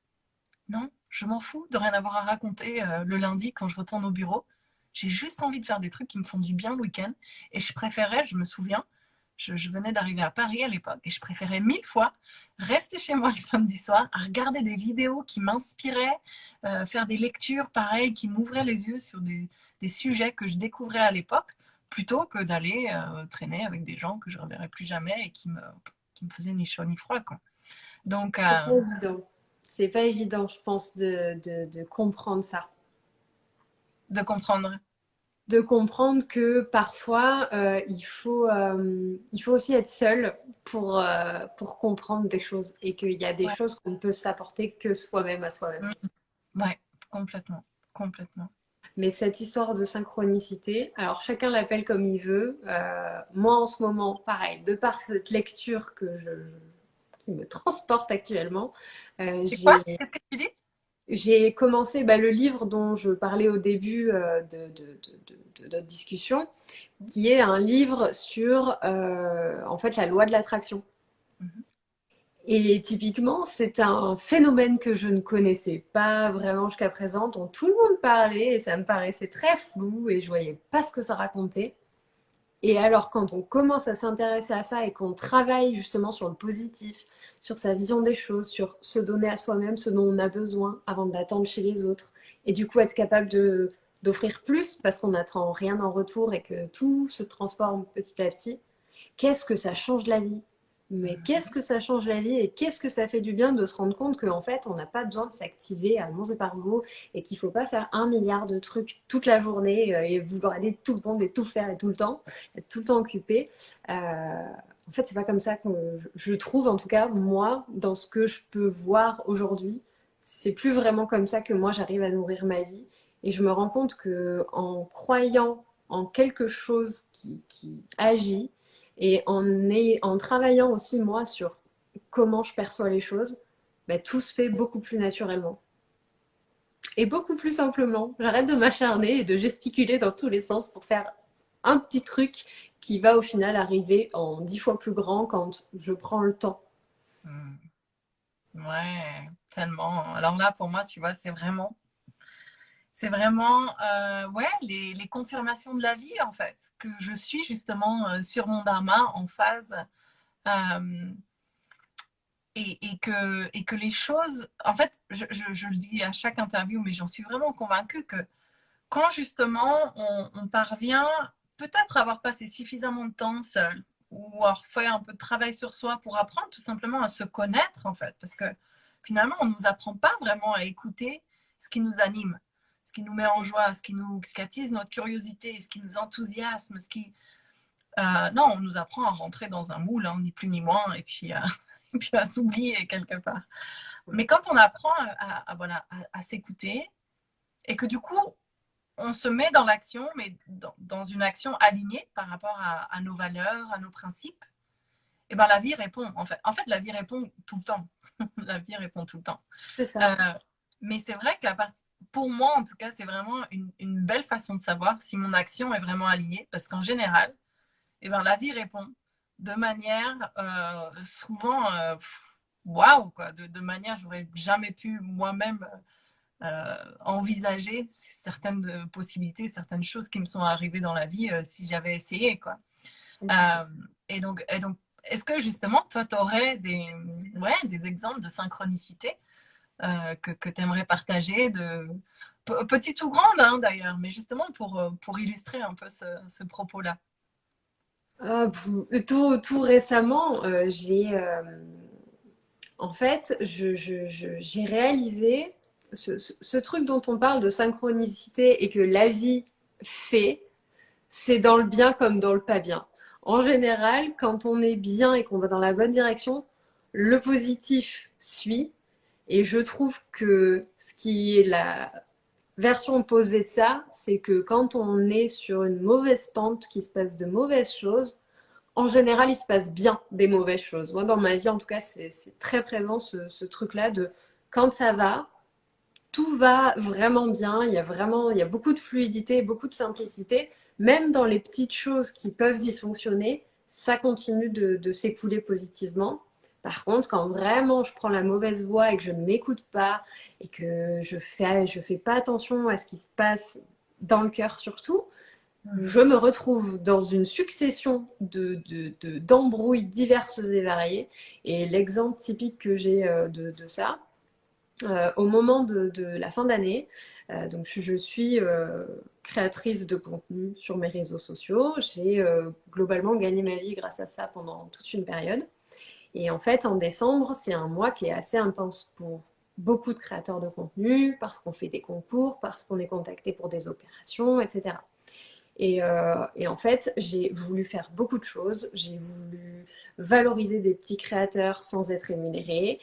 non, je m'en fous de rien avoir à raconter le lundi quand je retourne au bureau. J'ai juste envie de faire des trucs qui me font du bien le week-end. Et je préférais, je me souviens, je venais d'arriver à Paris à l'époque, et je préférais 1000 fois rester chez moi le samedi soir, à regarder des vidéos qui m'inspiraient, faire des lectures pareilles, qui m'ouvraient les yeux sur des sujets que je découvrais à l'époque, plutôt que d'aller traîner avec des gens que je ne reverrai plus jamais et qui me faisaient ni chaud ni froid, quoi. Donc, C'est pas évident. C'est pas évident, je pense, de comprendre ça. de comprendre. De comprendre que parfois, il faut aussi être seul pour comprendre des choses et qu'il y a des Ouais. choses qu'on ne peut s'apporter que soi-même à soi-même. Ouais, complètement, complètement. Mais cette histoire de synchronicité, alors chacun l'appelle comme il veut. Moi, en ce moment, pareil, de par cette lecture qui me transporte actuellement, C'est quoi? Qu'est-ce que tu dis? j'ai commencé bah, le livre dont je parlais au début de notre discussion, qui est un livre sur en fait la loi de l'attraction. Mhm. Et typiquement, c'est un phénomène que je ne connaissais pas vraiment jusqu'à présent, dont tout le monde parlait et ça me paraissait très flou et je voyais pas ce que ça racontait. Et alors, quand on commence à s'intéresser à ça et qu'on travaille justement sur le positif, sur sa vision des choses, sur se donner à soi-même ce dont on a besoin avant de l'attendre chez les autres, et du coup être capable d'offrir plus parce qu'on n'attend rien en retour et que tout se transforme petit à petit, qu'est-ce que ça change la vie? Mais qu'est-ce que ça change la vie et qu'est-ce que ça fait du bien de se rendre compte qu'en fait, on n'a pas besoin de s'activer à monts et par mots et qu'il ne faut pas faire 1 milliard de trucs toute la journée et vouloir aider tout le monde et tout faire et tout le temps, être tout le temps occupé. En fait, c'est pas comme ça que je trouve, en tout cas, moi, dans ce que je peux voir aujourd'hui, c'est plus vraiment comme ça que moi j'arrive à nourrir ma vie. Et je me rends compte que en croyant en quelque chose qui agit, et en travaillant aussi, moi, sur comment je perçois les choses, bah, tout se fait beaucoup plus naturellement. Et beaucoup plus simplement. J'arrête de m'acharner et de gesticuler dans tous les sens pour faire un petit truc qui va au final arriver en 10 fois plus grand quand je prends le temps. Hmm. Ouais, tellement. Alors là, pour moi, tu vois, c'est vraiment ouais, les confirmations de la vie, en fait, que je suis justement sur mon dharma en phase euh, et que les choses, en fait, je le dis à chaque interview, mais j'en suis vraiment convaincue que quand justement on parvient peut-être à avoir passé suffisamment de temps seul ou avoir fait un peu de travail sur soi pour apprendre tout simplement à se connaître, en fait, parce que finalement, on ne nous apprend pas vraiment à écouter ce qui nous anime, ce qui nous met en joie, ce qui attise notre curiosité, ce qui nous enthousiasme, non, on nous apprend à rentrer dans un moule, hein, ni plus ni moins, et puis, et puis à s'oublier quelque part. Mais quand on apprend voilà, à s'écouter, et que du coup, on se met dans l'action, mais dans une action alignée par rapport à nos valeurs, à nos principes, et ben la vie répond, en fait. En fait, la vie répond tout le temps. La vie répond tout le temps. C'est ça. Euh, mais c'est vrai pour moi, en tout cas, c'est vraiment une belle façon de savoir si mon action est vraiment alignée, parce qu'en général, et ben, la vie répond de manière souvent waouh, quoi, de manière j'aurais jamais pu moi-même envisager certaines possibilités, certaines choses qui me sont arrivées dans la vie si j'avais essayé, quoi. Euh, et donc, est-ce que justement, toi, tu aurais ouais, des exemples de synchronicité que tu aimerais partager, petite ou grande hein, d'ailleurs, mais justement pour illustrer un peu ce propos-là? Tout récemment, en fait, j'ai réalisé ce truc dont on parle de synchronicité et que la vie fait, c'est dans le bien comme dans le pas bien. En général, quand on est bien et qu'on va dans la bonne direction, le positif suit. Et je trouve que ce qui est la version opposée de ça, c'est que quand on est sur une mauvaise pente, qu'il se passe de mauvaises choses, en général, il se passe bien des mauvaises choses. Moi, dans ma vie, en tout cas, c'est très présent ce truc-là de quand ça va, tout va vraiment bien. Il y a beaucoup de fluidité, beaucoup de simplicité. Même dans les petites choses qui peuvent dysfonctionner, ça continue de s'écouler positivement. Par contre, quand vraiment je prends la mauvaise voie et que je ne m'écoute pas et que je fais pas attention à ce qui se passe dans le cœur surtout, je me retrouve dans une succession d'embrouilles diverses et variées. Et l'exemple typique que j'ai de ça, au moment de la fin d'année, donc je suis créatrice de contenu sur mes réseaux sociaux. J'ai globalement gagné ma vie grâce à ça pendant toute une période. Et en fait, en décembre, c'est un mois qui est assez intense pour beaucoup de créateurs de contenu, parce qu'on fait des concours, parce qu'on est contacté pour des opérations, etc. Et en fait, j'ai voulu faire beaucoup de choses. J'ai voulu valoriser des petits créateurs sans être rémunérée.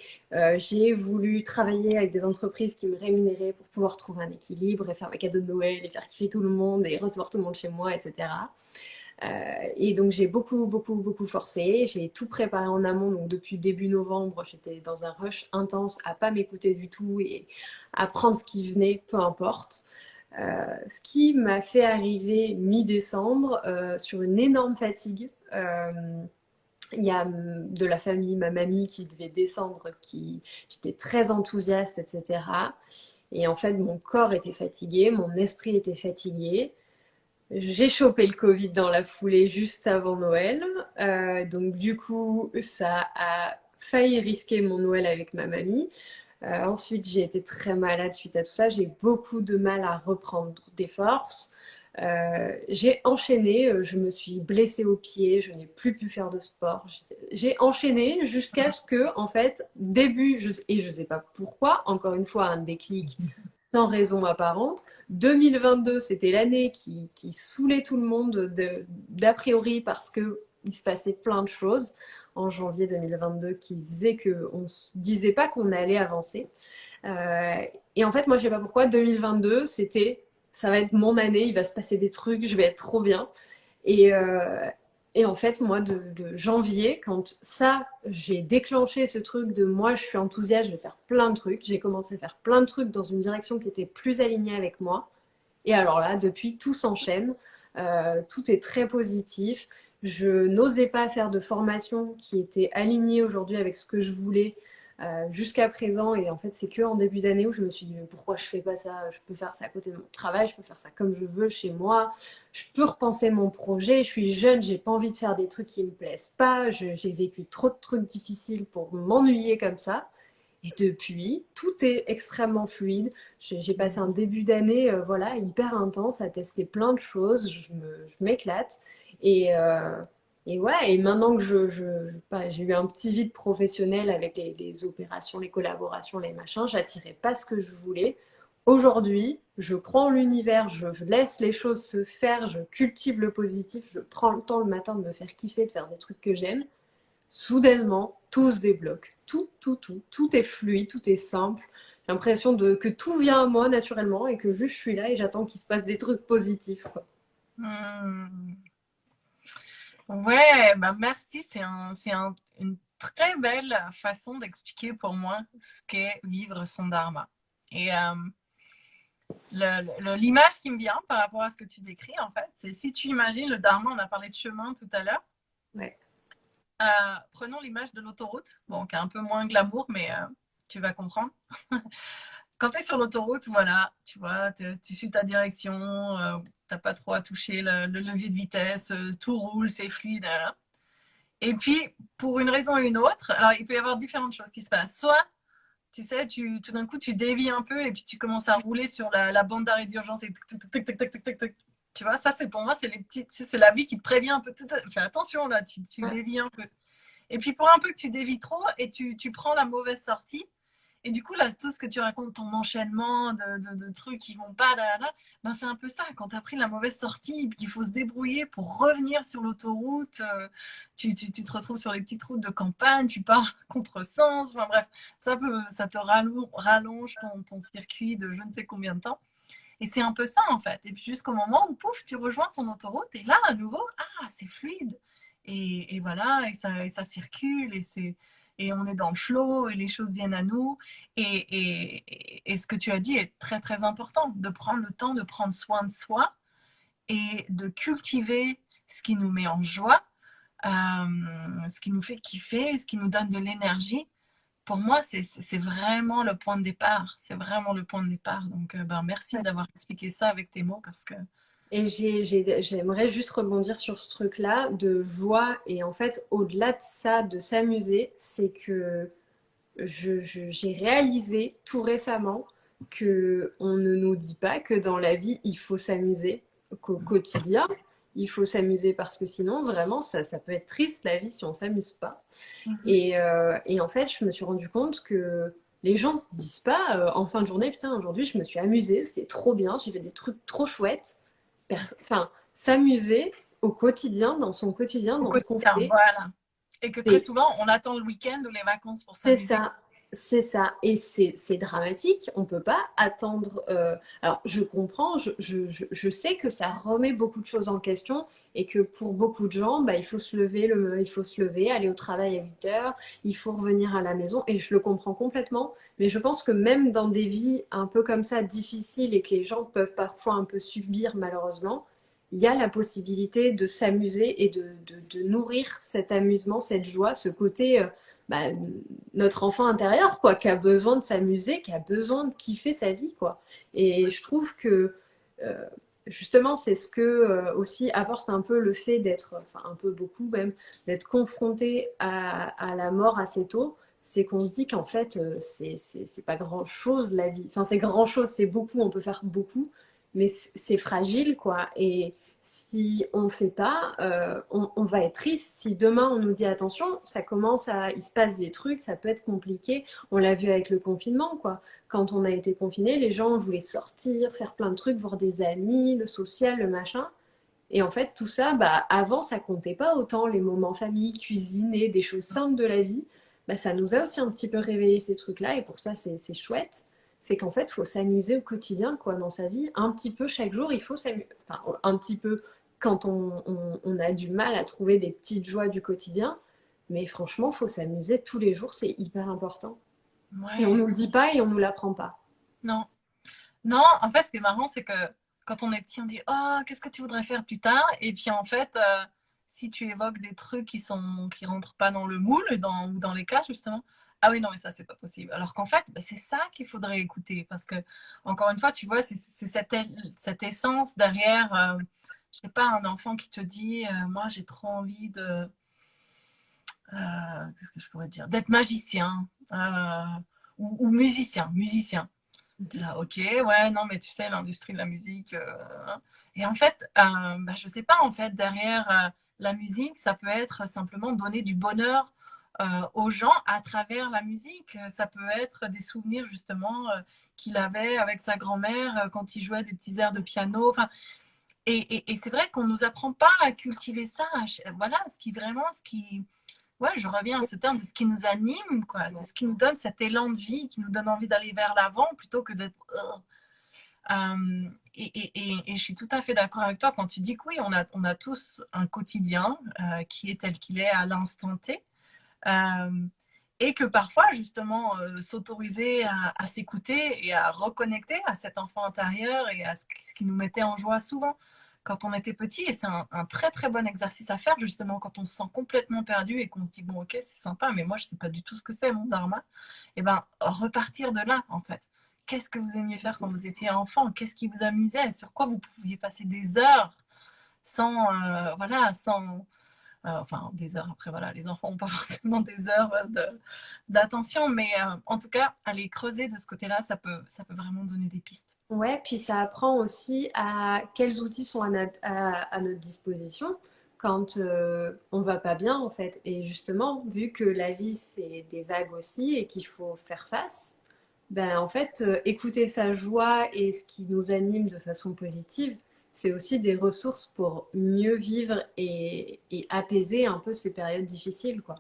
J'ai voulu travailler avec des entreprises qui me rémunéraient pour pouvoir trouver un équilibre et faire mes cadeaux de Noël et faire kiffer tout le monde et recevoir tout le monde chez moi, etc. Et donc j'ai beaucoup, beaucoup, beaucoup forcé. J'ai tout préparé en amont. Donc depuis début novembre, j'étais dans un rush intense à pas m'écouter du tout et à prendre ce qui venait, peu importe. Ce qui m'a fait arriver mi-décembre sur une énorme fatigue. Il y a de la famille, ma mamie qui devait descendre, j'étais très enthousiaste, etc. Et en fait, mon corps était fatigué, mon esprit était fatigué. J'ai chopé le Covid dans la foulée juste avant Noël. Donc du coup, ça a failli risquer mon Noël avec ma mamie. Ensuite, j'ai été très malade suite à tout ça. J'ai beaucoup de mal à reprendre des forces. J'ai enchaîné, je me suis blessée au pied, je n'ai plus pu faire de sport. J'ai enchaîné jusqu'à ce que, en fait, et je ne sais pas pourquoi, encore une fois, un déclic sans raison apparente. 2022, c'était l'année qui saoulait tout le monde d'a priori parce que il se passait plein de choses en janvier 2022 qui faisaient qu'on ne se disait pas qu'on allait avancer. Euh, et en fait, moi, je sais pas pourquoi, 2022, ça va être mon année, il va se passer des trucs, je vais être trop bien. Et, euh, et en fait, moi, de janvier, quand ça, j'ai déclenché ce truc de moi, je suis enthousiaste, je vais faire plein de trucs. J'ai commencé à faire plein de trucs dans une direction qui était plus alignée avec moi. Et alors là, depuis, tout s'enchaîne. Tout est très positif. Je n'osais pas faire de formation qui était alignée aujourd'hui avec ce que je voulais jusqu'à présent. Et en fait, c'est que en début d'année où je me suis dit, mais pourquoi je fais pas ça? Je peux faire ça à côté de mon travail, je peux faire ça comme je veux chez moi. Je peux repenser mon projet. Je suis jeune, j'ai pas envie de faire des trucs qui me plaisent pas. J'ai vécu trop de trucs difficiles pour m'ennuyer comme ça. Et depuis, tout est extrêmement fluide. J'ai passé un début d'année voilà, hyper intense à tester plein de choses. Je m'éclate. Et, euh, et ouais, et maintenant que j'ai eu un petit vide professionnel avec les opérations, les collaborations, les machins, j'attirais pas ce que je voulais. Aujourd'hui, je crois en l'univers, je laisse les choses se faire, je cultive le positif, je prends le temps le matin de me faire kiffer, de faire des trucs que j'aime. Soudainement, tout se débloque. Tout est fluide, tout est simple. J'ai l'impression que tout vient à moi naturellement et que juste je suis là et j'attends qu'il se passe des trucs positifs, quoi. Hmm. Ouais, bah merci. Une très belle façon d'expliquer pour moi ce qu'est vivre son dharma. Et l'image qui me vient par rapport à ce que tu décris, en fait, c'est si tu imagines le dharma, on a parlé de chemin tout à l'heure. Ouais. Prenons l'image de l'autoroute, bon, qui est un peu moins glamour, mais tu vas comprendre. Quand tu es sur l'autoroute, voilà, tu vois, tu suis ta direction, t'as pas trop à toucher le levier de vitesse, tout roule, c'est fluide. Là. Et puis, pour une raison ou une autre, alors il peut y avoir différentes choses qui se passent. Soit, tu sais, tout d'un coup, tu dévies un peu et puis tu commences à rouler sur la bande d'arrêt d'urgence et tu vois, ça c'est pour moi, c'est la vie qui te prévient un peu. Fais attention là, tu Ouais. dévies un peu. Et puis pour un peu que tu dévies trop et tu prends la mauvaise sortie, et du coup, là, tout ce que tu racontes, ton enchaînement de trucs qui vont pas, là, là, ben c'est un peu ça. Quand tu as pris la mauvaise sortie, il faut se débrouiller pour revenir sur l'autoroute. Tu te retrouves sur les petites routes de campagne, tu pars contre-sens. Enfin bref, ça te rallonge ton circuit de je ne sais combien de temps. Et c'est un peu ça, en fait. Et puis jusqu'au moment où, pouf, tu rejoins ton autoroute, et là, à nouveau, ah, c'est fluide. Et voilà, et ça circule, et on est dans le flow, et les choses viennent à nous. Et ce que tu as dit est très, très important, de prendre le temps de prendre soin de soi et de cultiver ce qui nous met en joie, ce qui nous fait kiffer, ce qui nous donne de l'énergie. Pour moi, c'est vraiment le point de départ. C'est vraiment le point de départ. Donc, ben, merci Ouais. d'avoir expliqué ça avec tes mots parce que. Et j'aimerais juste rebondir sur ce truc-là de joie. Et en fait, au-delà de ça, de s'amuser, c'est que j'ai réalisé tout récemment que on ne nous dit pas que dans la vie, il faut s'amuser, qu'au quotidien, il faut s'amuser parce que sinon, vraiment, ça peut être triste la vie si on s'amuse pas. Mhm. Et en fait, je me suis rendu compte que les gens ne se disent pas en fin de journée, putain, aujourd'hui, je me suis amusée, c'était trop bien, j'ai fait des trucs trop chouettes. Enfin, s'amuser au quotidien, dans son quotidien, Au dans ce qu'on quotidien, fait, voilà. Et que très c'est souvent, on attend le week-end ou les vacances pour c'est s'amuser. ça, c'est ça. Et c'est dramatique. On peut pas attendre. Alors, je comprends, je sais que ça remet beaucoup de choses en question et que pour beaucoup de gens, bah, il faut se lever, aller au travail à 8 heures, il faut revenir à la maison. Et je le comprends complètement. Mais je pense que même dans des vies un peu comme ça, difficiles et que les gens peuvent parfois un peu subir malheureusement, il y a la possibilité de s'amuser et de nourrir cet amusement, cette joie, ce côté, bah, notre enfant intérieur, quoi, qui a besoin de s'amuser, qui a besoin de kiffer sa vie, quoi. Et je trouve que euh, justement, c'est ce que aussi apporte un peu le fait d'être, enfin un peu beaucoup même, d'être confronté à la mort assez tôt. C'est qu'on se dit qu'en fait, c'est pas grand-chose la vie. Enfin, c'est grand-chose, c'est beaucoup, on peut faire beaucoup, mais c'est fragile, quoi. Et si on ne fait pas, on va être triste. Si demain on nous dit attention, ça commence à, il se passe des trucs, ça peut être compliqué. On l'a vu avec le confinement, quoi. Quand on a été confiné, les gens voulaient sortir, faire plein de trucs, voir des amis, le social, le machin. Et en fait, tout ça, bah, avant, ça comptait pas autant, les moments famille, cuisiner, des choses simples de la vie. Bah, ça nous a aussi un petit peu révélé ces trucs-là, et pour ça, c'est chouette. C'est qu'en fait, il faut s'amuser au quotidien, quoi, dans sa vie. Un petit peu chaque jour, il faut s'amuser. Enfin, un petit peu quand on a du mal à trouver des petites joies du quotidien. Mais franchement, il faut s'amuser tous les jours, c'est hyper important. Et on Ouais. nous le dit pas et on nous l'apprend pas. Non. Non, en fait, ce qui est marrant, c'est que quand on est petit, on dit oh, qu'est-ce que tu voudrais faire plus tard? Et puis en fait, si tu évoques des trucs qui rentrent pas dans le moule, ou dans les cases, justement, ah oui, non, mais ça, c'est pas possible. Alors qu'en fait, bah, c'est ça qu'il faudrait écouter. Parce que, encore une fois, tu vois, c'est cette essence derrière, je sais pas, un enfant qui te dit moi, j'ai trop envie de. Qu'est-ce que je pourrais dire? D'être magicien ou musicien. Musicien. T'es là, ok, ouais, non, mais tu sais, l'industrie de la musique. Hein. Et en fait, bah, je sais pas, en fait, derrière la musique, ça peut être simplement donner du bonheur aux gens à travers la musique. Ça peut être des souvenirs, justement, qu'il avait avec sa grand-mère quand il jouait des petits airs de piano. Enfin, et c'est vrai qu'on nous apprend pas à cultiver ça. Voilà, ce qui, ouais, je reviens à ce terme de ce qui nous anime, quoi, de ce qui nous donne cet élan de vie, qui nous donne envie d'aller vers l'avant plutôt que d'être. Et je suis tout à fait d'accord avec toi quand tu dis que oui, on a tous un quotidien qui est tel qu'il est à l'instant T. Euh, et que parfois, justement, s'autoriser à s'écouter et à reconnecter à cet enfant intérieur et à ce qui nous mettait en joie souvent quand on était petit. Et c'est un très, très bon exercice à faire, justement, quand on se sent complètement perdu et qu'on se dit, bon, ok, c'est sympa, mais moi, je ne sais pas du tout ce que c'est, mon dharma. Et bien, repartir de là, en fait. Qu'est-ce que vous aimiez faire quand vous étiez enfant? Qu'est-ce qui vous amusait? Sur quoi vous pouviez passer des heures sans, voilà, sans, enfin, des heures après, voilà, les enfants n'ont pas forcément des heures d'attention, mais en tout cas, aller creuser de ce côté-là, ça peut vraiment donner des pistes. Ouais, puis ça apprend aussi à quels outils sont à notre disposition quand on va pas bien en fait. Et justement, vu que la vie c'est des vagues aussi et qu'il faut faire face, ben en fait, écouter sa joie et ce qui nous anime de façon positive, c'est aussi des ressources pour mieux vivre et apaiser un peu ces périodes difficiles, quoi.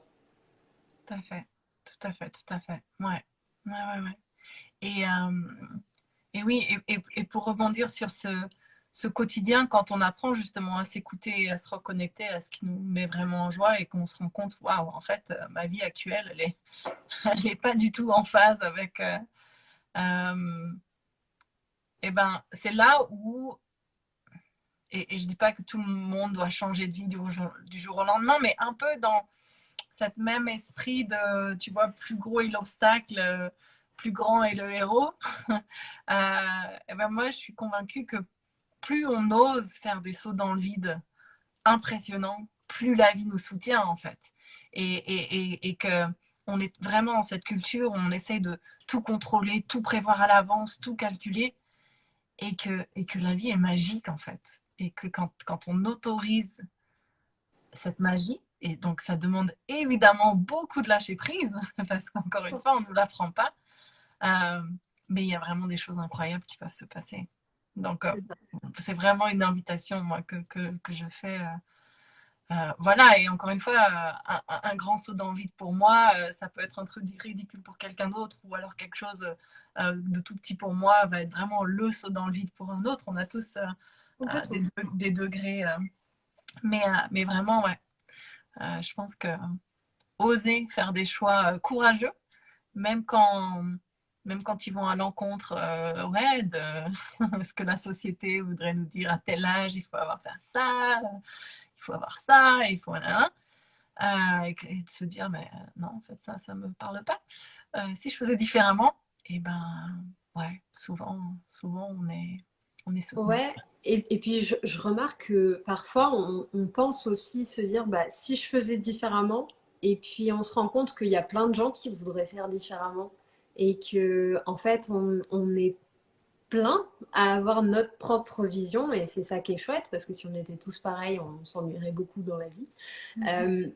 Tout à fait, tout à fait, tout à fait. Ouais, ouais, ouais, ouais. Et, euh, et oui, et pour rebondir sur ce quotidien, quand on apprend justement à s'écouter, à se reconnecter à ce qui nous met vraiment en joie et qu'on se rend compte, waouh, en fait, ma vie actuelle, elle est pas du tout en phase avec. Euh, et ben, c'est là où et je dis pas que tout le monde doit changer de vie du jour au lendemain, mais un peu dans cette même esprit de, tu vois, plus gros est l'obstacle, plus grand est le héros. Et ben moi, je suis convaincue que plus on ose faire des sauts dans le vide impressionnants, plus la vie nous soutient en fait. Et que on est vraiment dans cette culture où on essaye de tout contrôler, tout prévoir à l'avance, tout calculer et que la vie est magique en fait. Et que quand on autorise cette magie, et donc ça demande évidemment beaucoup de lâcher prise, parce qu'encore une fois, on ne nous l'apprend pas, euh, mais il y a vraiment des choses incroyables qui peuvent se passer. Donc C'est ça. c'est vraiment une invitation moi, que je fais. Voilà, et encore une fois, un grand saut dans le vide pour moi, ça peut être un truc ridicule pour quelqu'un d'autre, ou alors quelque chose de tout petit pour moi va être vraiment le saut dans le vide pour un autre. On a tous Complètement. des degrés, mais vraiment, ouais. Je pense que oser faire des choix courageux, même quand même quand ils vont à l'encontre ouais, de ce que la société voudrait nous dire à tel âge, il faut avoir faire ça, il faut avoir ça, il faut... et de se dire, mais non, en fait, ça me parle pas. Si je faisais différemment, et ben, ouais, souvent on est soutenu. Ouais, et puis je remarque que parfois on pense aussi se dire bah si je faisais différemment, et puis on se rend compte qu'il y a plein de gens qui voudraient faire différemment et que en fait on est plein à avoir notre propre vision et c'est ça qui est chouette parce que si on était tous pareils, on s'ennuierait beaucoup dans la vie.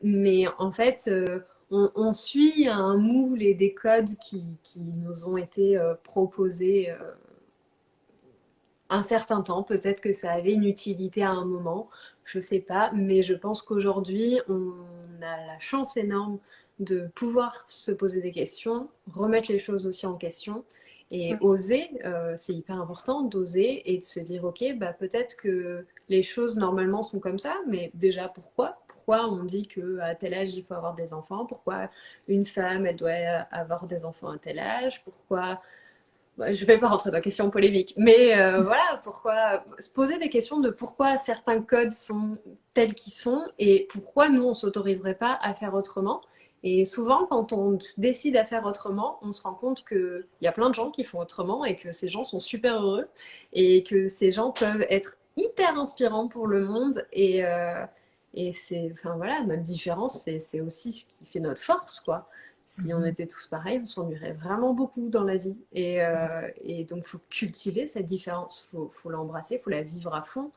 Mais en fait, on suit un moule et des codes qui nous ont été proposés un certain temps. Peut-être que ça avait une utilité à un moment, je sais pas, mais je pense qu'aujourd'hui, on a la chance énorme de pouvoir se poser des questions, remettre les choses aussi en question et oser, c'est hyper important d'oser et de se dire, ok, bah peut-être que les choses normalement sont comme ça, mais déjà pourquoi? Pourquoi on dit qu'à tel âge il faut avoir des enfants? Pourquoi une femme elle doit avoir des enfants à tel âge? Pourquoi bah, je ne vais pas rentrer dans la question polémique, mais voilà, pourquoi se poser des questions de pourquoi certains codes sont tels qu'ils sont et pourquoi nous on s'autoriserait pas à faire autrement. Et souvent, quand on décide à faire autrement, on se rend compte qu'il y a plein de gens qui font autrement et que ces gens sont super heureux et que ces gens peuvent être hyper inspirants pour le monde. Et c'est, enfin voilà, notre différence, c'est aussi ce qui fait notre force, quoi. Si on Mhm. était tous pareils, on s'ennuierait vraiment beaucoup dans la vie. Et donc, il faut cultiver cette différence, faut l'embrasser, il faut la vivre à fond.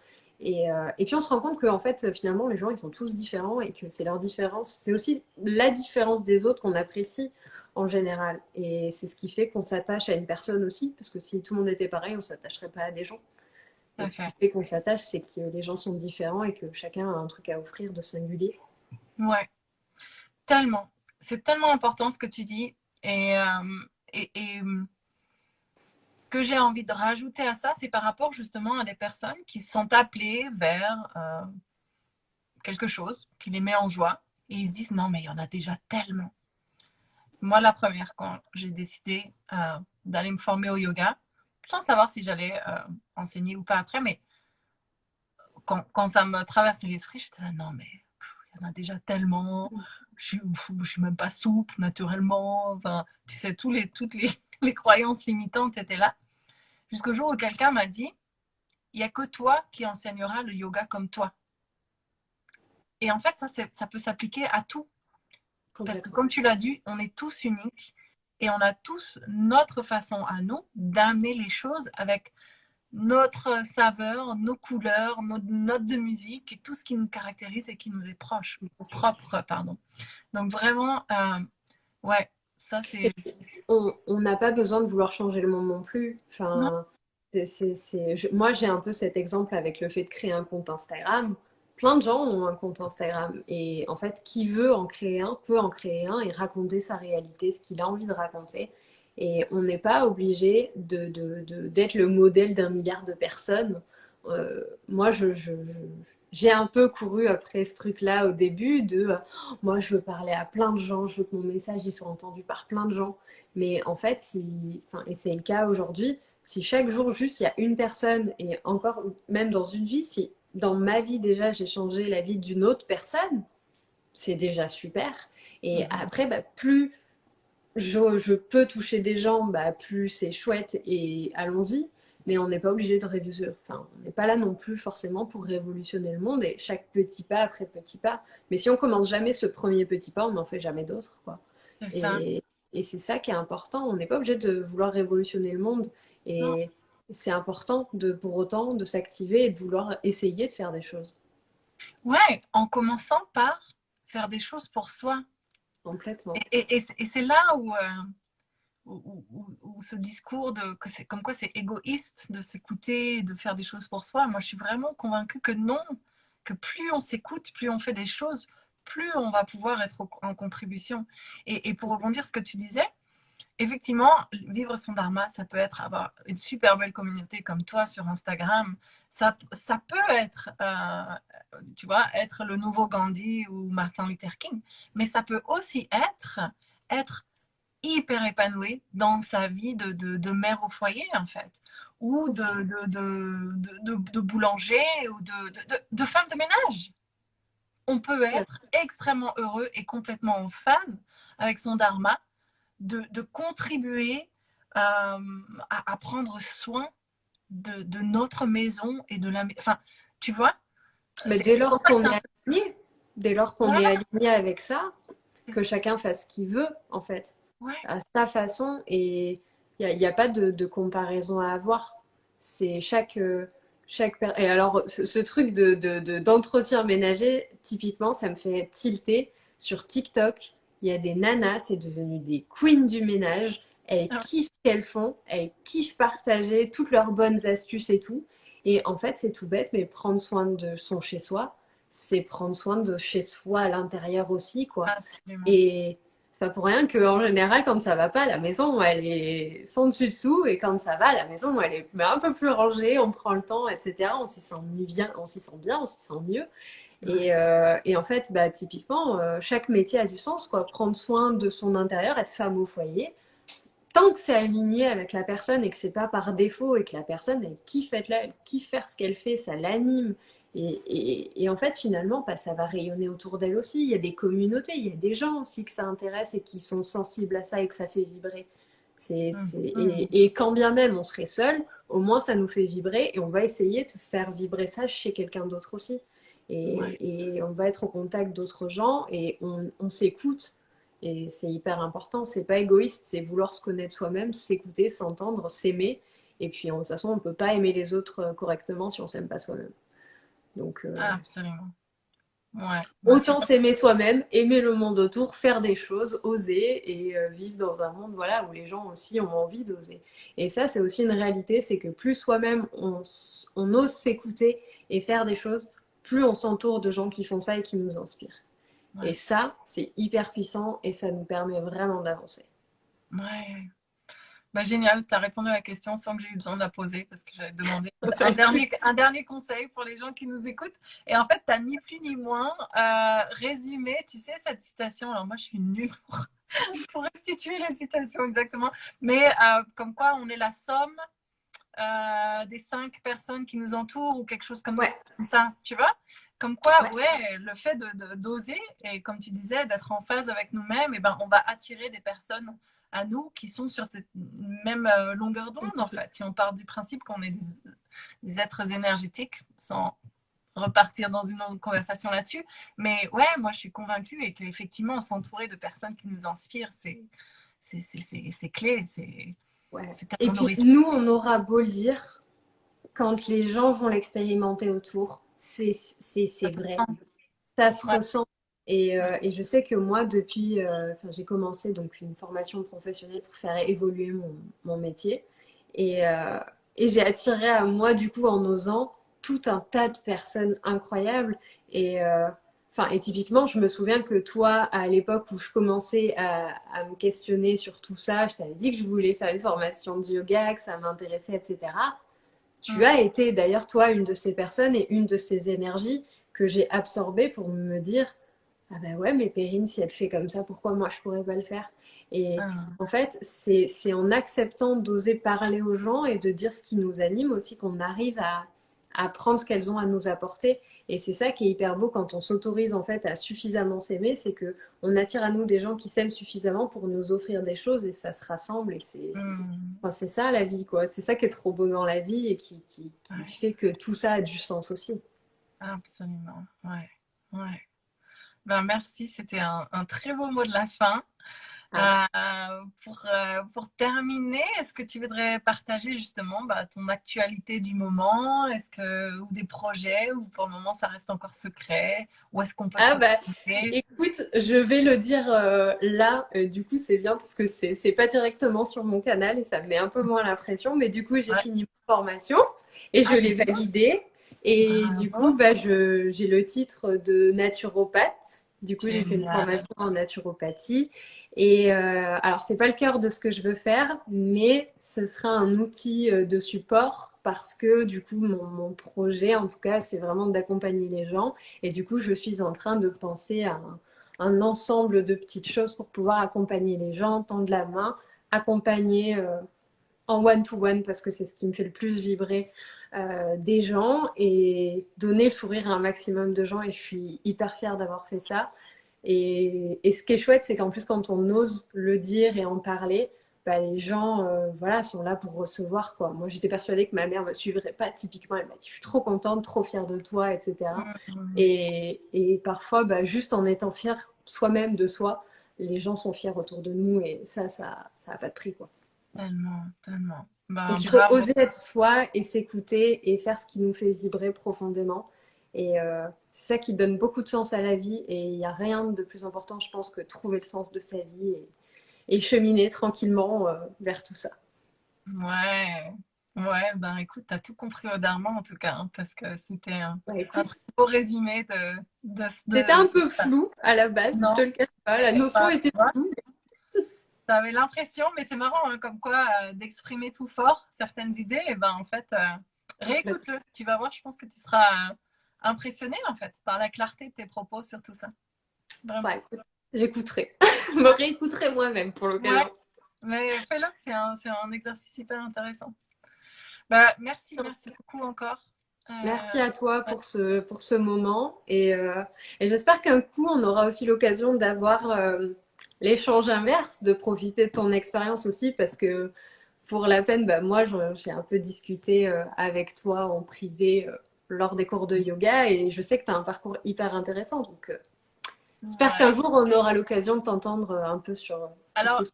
Et puis, on se rend compte qu'en fait, finalement, les gens, ils sont tous différents et que c'est leur différence. C'est aussi la différence des autres qu'on apprécie en général. Et c'est ce qui fait qu'on s'attache à une personne aussi, parce que si tout le monde était pareil, on ne s'attacherait pas à des gens. Tout Et à ce qui fait. fait qu'on s'attache, c'est que les gens sont différents et que chacun a un truc à offrir de singulier. Ouais, tellement. C'est tellement important ce que tu dis. Et, et ce que j'ai envie de rajouter à ça, c'est par rapport justement à des personnes qui se sont appelées vers quelque chose qui les met en joie et ils se disent non, mais il y en a déjà tellement. Moi, la première, quand j'ai décidé d'aller me former au yoga, sans savoir si j'allais enseigner ou pas après, mais quand ça me traversait l'esprit, je disais non, mais il y en a déjà tellement, je suis même pas souple naturellement, enfin, tu sais, toutes les croyances limitantes étaient là. Jusqu'au jour où quelqu'un m'a dit, il n'y a que toi qui enseigneras le yoga comme toi. Et en fait, ça peut s'appliquer à tout. Parce que Complètement. comme tu l'as dit, on est tous uniques et on a tous notre façon à nous d'amener les choses avec notre saveur, nos couleurs, nos notes de musique et tout ce qui nous caractérise et qui nous est proche, propre, pardon. Donc vraiment, ouais, ça Et c'est... on n'a pas besoin de vouloir changer le monde non plus. Non, Enfin, moi, j'ai un peu cet exemple avec le fait de créer un compte Instagram. Plein de gens ont un compte Instagram. Et en fait, qui veut en créer un, peut en créer un et raconter sa réalité, ce qu'il a envie de raconter. Et on n'est pas obligé d'être le modèle d'un milliard de personnes. Moi, j'ai un peu couru après ce truc-là au début de moi, je veux parler à plein de gens, je veux que mon message il soit entendu par plein de gens. Mais en fait, enfin, et c'est le cas aujourd'hui, si chaque jour juste il y a une personne, et encore même dans une vie, si dans ma vie déjà j'ai changé la vie d'une autre personne, c'est déjà super. Et après, bah, plus je peux toucher des gens, bah, plus c'est chouette et allons-y. Mais on n'est pas obligé de révolutionner. Enfin, on n'est pas là non plus forcément pour révolutionner le monde et chaque petit pas après petit pas. Mais si on commence jamais ce premier petit pas, on n'en fait jamais d'autres, quoi. c'est ça. Et, et c'est ça qui est important. On n'est pas obligé de vouloir révolutionner le monde. Non. Et c'est important de, pour autant de s'activer et de vouloir essayer de faire des choses. Ouais, en commençant par faire des choses pour soi. Complètement. Et c'est là où ce discours de que c'est comme quoi c'est égoïste de s'écouter, de faire des choses pour soi. Moi, je suis vraiment convaincue que non, que plus on s'écoute, plus on fait des choses, plus on va pouvoir être en contribution. Et pour rebondir ce que tu disais, effectivement, vivre son dharma, ça peut être avoir une super belle communauté comme toi sur Instagram. Ça peut être, tu vois, être le nouveau Gandhi ou Martin Luther King, mais ça peut aussi être hyper épanouie dans sa vie de mère au foyer, en fait, ou de boulanger, ou de femme de ménage. On peut être extrêmement heureux et complètement en phase avec son dharma, de contribuer à prendre soin de notre maison et de la... Enfin, tu vois, Mais c'est pour ça que dès lors qu'on est voilà, aligné avec ça, que chacun fasse ce qu'il veut, en fait, ouais, à sa façon, et il y a pas de comparaison à avoir. C'est et alors, ce truc d'entretien ménager, typiquement, ça me fait tilter. Sur TikTok, il y a des nanas, c'est devenu des queens du ménage. Elles kiffent ce qu'elles font, elles kiffent partager toutes leurs bonnes astuces et tout. Et en fait, c'est tout bête, mais prendre soin de son chez-soi, c'est prendre soin de chez soi à l'intérieur aussi, quoi. absolument. Et c'est pas pour rien qu'en général, quand ça va pas, la maison, elle est sans dessus dessous, et quand ça va, la maison, elle est un peu plus rangée, on prend le temps, etc. On s'y sent bien, on s'y sent bien, on s'y sent mieux. Ouais. Et en fait, bah, typiquement, chaque métier a du sens, quoi. Prendre soin de son intérieur, être femme au foyer, tant que c'est aligné avec la personne et que c'est pas par défaut et que la personne elle kiffe être là, elle kiffe faire ce qu'elle fait, ça l'anime. Et en fait, finalement, bah, ça va rayonner autour d'elle aussi. Il y a des communautés, il y a des gens aussi que ça intéresse et qui sont sensibles à ça et que ça fait vibrer. Mhm. Et quand bien même on serait seul, au moins ça nous fait vibrer et on va essayer de faire vibrer ça chez quelqu'un d'autre aussi. Ouais. Et on va être au contact d'autres gens et on s'écoute. Et c'est hyper important. C'est pas égoïste, c'est vouloir se connaître soi-même, s'écouter, s'entendre, s'aimer. Et puis, de toute façon, on peut pas aimer les autres correctement si on s'aime pas soi-même. Donc, Absolument. Ouais. Bah, tu autant s'aimer soi-même, aimer le monde autour, faire des choses, oser et vivre dans un monde voilà, où les gens aussi ont envie d'oser. Et ça, c'est aussi une réalité, c'est que plus soi-même on ose s'écouter et faire des choses, plus on s'entoure de gens qui font ça et qui nous inspirent. Et ouais. ça, c'est hyper puissant et ça nous permet vraiment d'avancer. Ouais. Bah, génial, tu as répondu à la question sans que j'ai eu besoin de la poser parce que j'avais demandé Bah, écoute, un dernier conseil pour les gens qui nous écoutent. Et en fait, tu n'as ni plus ni moins résumé, tu sais, cette citation. Alors moi, je suis nulle pour restituer la citation exactement. Mais comme quoi, on est la somme des 5 personnes qui nous entourent ou quelque chose comme ouais, ça, tu vois? Comme quoi, ouais, ouais, le fait d'oser et comme tu disais, d'être en phase avec nous-mêmes, et ben, on va attirer des personnes à nous qui sont sur cette même longueur d'onde, en fait. Si on part du principe qu'on est des êtres énergétiques, sans repartir dans une autre conversation là-dessus. Mais ouais, moi, je suis convaincue et qu'effectivement, s'entourer de personnes qui nous inspirent, c'est clé, ouais. c'est Et tellement puis nourrissant. nous, on aura beau le dire, quand les gens vont l'expérimenter autour, c'est vrai. Ça se Ouais. ressent. Et je sais que moi, depuis, enfin, j'ai commencé donc une formation professionnelle pour faire évoluer mon métier. Et, euh, et j'ai attiré à moi, du coup, en osant, tout un tas de personnes incroyables. Enfin, et typiquement, je me souviens que toi, à l'époque où je commençais à me questionner sur tout ça, je t'avais dit que je voulais faire une formation de yoga, que ça m'intéressait, etc. Tu Mm. as été d'ailleurs, toi, une de ces personnes et une de ces énergies que j'ai absorbées pour me dire, ah ben ouais, mais Perrine, si elle fait comme ça, pourquoi moi je pourrais pas le faire? Et Ah, en fait, c'est en acceptant d'oser parler aux gens et de dire ce qui nous anime aussi qu'on arrive à prendre ce qu'elles ont à nous apporter. Et c'est ça qui est hyper beau quand on s'autorise en fait à suffisamment s'aimer, c'est que on attire à nous des gens qui s'aiment suffisamment pour nous offrir des choses et ça se rassemble et mm. enfin, c'est ça la vie quoi. C'est ça qui est trop beau dans la vie et qui Ouais, fait que tout ça a du sens aussi. absolument. Ouais, ouais. Ben, merci, c'était un très beau mot de la fin. Ah, Pour terminer, est-ce que tu voudrais partager justement bah, ton actualité du moment? Ou des projets, ou pour le moment ça reste encore secret? Où est-ce qu'on peut te ah bah retrouver? écoute, je vais le dire là, du coup c'est bien parce que c'est pas directement sur mon canal et ça me met un peu moins la pression, mais du coup j'ai Ouais. fini ma formation et je Ah, l'ai génial. validée et du coup Bravo. bah, j'ai le titre de naturopathe. Du coup j'ai fait une Génial. formation en naturopathie et alors c'est pas le cœur de ce que je veux faire, mais ce sera un outil de support parce que du coup mon projet en tout cas c'est vraiment d'accompagner les gens et du coup, je suis en train de penser un ensemble de petites choses pour pouvoir accompagner les gens, tendre la main, accompagner en one-to-one parce que c'est ce qui me fait le plus vibrer des gens et donner le sourire à un maximum de gens et je suis hyper fière d'avoir fait ça. Et ce qui est chouette, c'est qu'en plus, quand on ose le dire et en parler, bah, les gens voilà, sont là pour recevoir, quoi. Moi, j'étais persuadée que ma mère ne me suivrait pas. Typiquement, elle m'a dit, je suis trop contente, trop fière de toi, etc. Et parfois, bah, juste en étant fier soi-même de soi, les gens sont fiers autour de nous et ça a pas de prix, quoi. Tellement, tellement. Donc, Ben, il faut bravo. oser être soi et s'écouter et faire ce qui nous fait vibrer profondément. Et c'est ça qui donne beaucoup de sens à la vie. Et il n'y a rien de plus important, je pense, que trouver le sens de sa vie et cheminer tranquillement vers tout ça. Ouais, ouais, ben écoute, t'as tout compris au Dharma en tout cas, hein, parce que c'était Bah, un écoute, très beau résumé c'était un peu ça. flou à la base, je te Non, le cache pas. La c'est notion pas, tu était vois, floue. t'avais l'impression, mais c'est marrant, hein, comme quoi d'exprimer tout fort certaines idées, et ben en fait, réécoute-le, tu vas voir, je pense que tu seras impressionné en fait par la clarté de tes propos sur tout ça. Vraiment. Bah, écoute, j'écouterai. Je me réécouterai moi-même pour Ouais, l'occasion. mais fais-le, c'est un exercice hyper intéressant. Bah, merci, merci beaucoup encore. Merci à toi Ouais. pour ce moment et j'espère qu'un coup on aura aussi l'occasion d'avoir l'échange inverse, de profiter de ton expérience aussi parce que pour la peine, bah, moi j'ai un peu discuté avec toi en privé lors des cours de yoga et je sais que tu as un parcours hyper intéressant donc j'espère qu'un Ouais. jour on aura l'occasion de t'entendre un peu sur tout Alors, ça.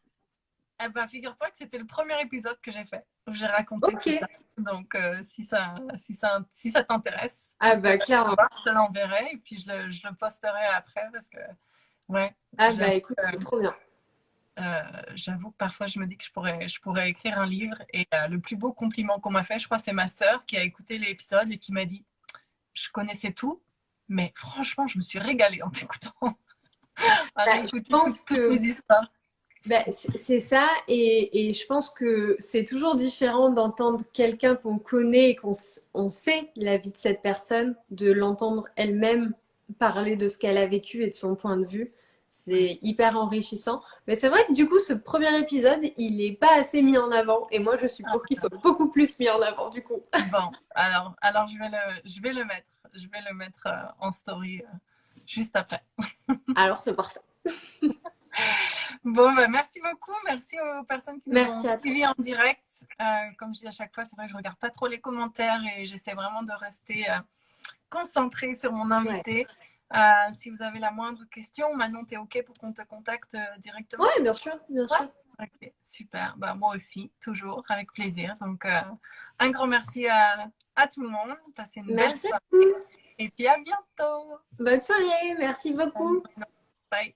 eh ben, figure-toi que c'était le premier épisode que j'ai fait, où j'ai raconté Ok, tout ça. Donc, si ça t'intéresse, ah tu peux bah aller clairement. voir, je te l'enverrai et puis je le posterai après parce que, ouais, Ah bah j'avoue écoute, que, trop bien. j'avoue que parfois je me dis que je pourrais écrire un livre et le plus beau compliment qu'on m'a fait, je crois, c'est ma sœur qui a écouté l'épisode et qui m'a dit, je connaissais tout, mais franchement, je me suis régalée en t'écoutant, à Bah, je réécouter pense toutes mes que histoires. ben, c'est ça, et je pense que c'est toujours différent d'entendre quelqu'un qu'on connaît et on sait la vie de cette personne, de l'entendre elle-même parler de ce qu'elle a vécu et de son point de vue. Ouais. C'est hyper enrichissant. Mais c'est vrai que du coup, ce premier épisode, il n'est pas assez mis en avant, et moi, je suis pour qu'il soit beaucoup plus mis en avant, du coup. Bon, alors je vais le mettre. Je vais le mettre en story juste après. Alors, c'est parfait. Bon, bah, merci beaucoup. Merci aux personnes qui nous ont Merci à toi. suivis en direct. Comme je dis à chaque fois, c'est vrai que je regarde pas trop les commentaires et j'essaie vraiment de rester concentrée sur mon Ouais. invité. Si vous avez la moindre question, Manon, t'es OK pour qu'on te contacte directement? Ouais, bien sûr, bien Ouais. sûr. Ok, super. Bah, moi aussi, toujours, avec plaisir. Donc, un grand merci à tout le monde. Passez une belle Merci à soirée tous. et puis à bientôt. Bonne soirée. Merci beaucoup. Bye.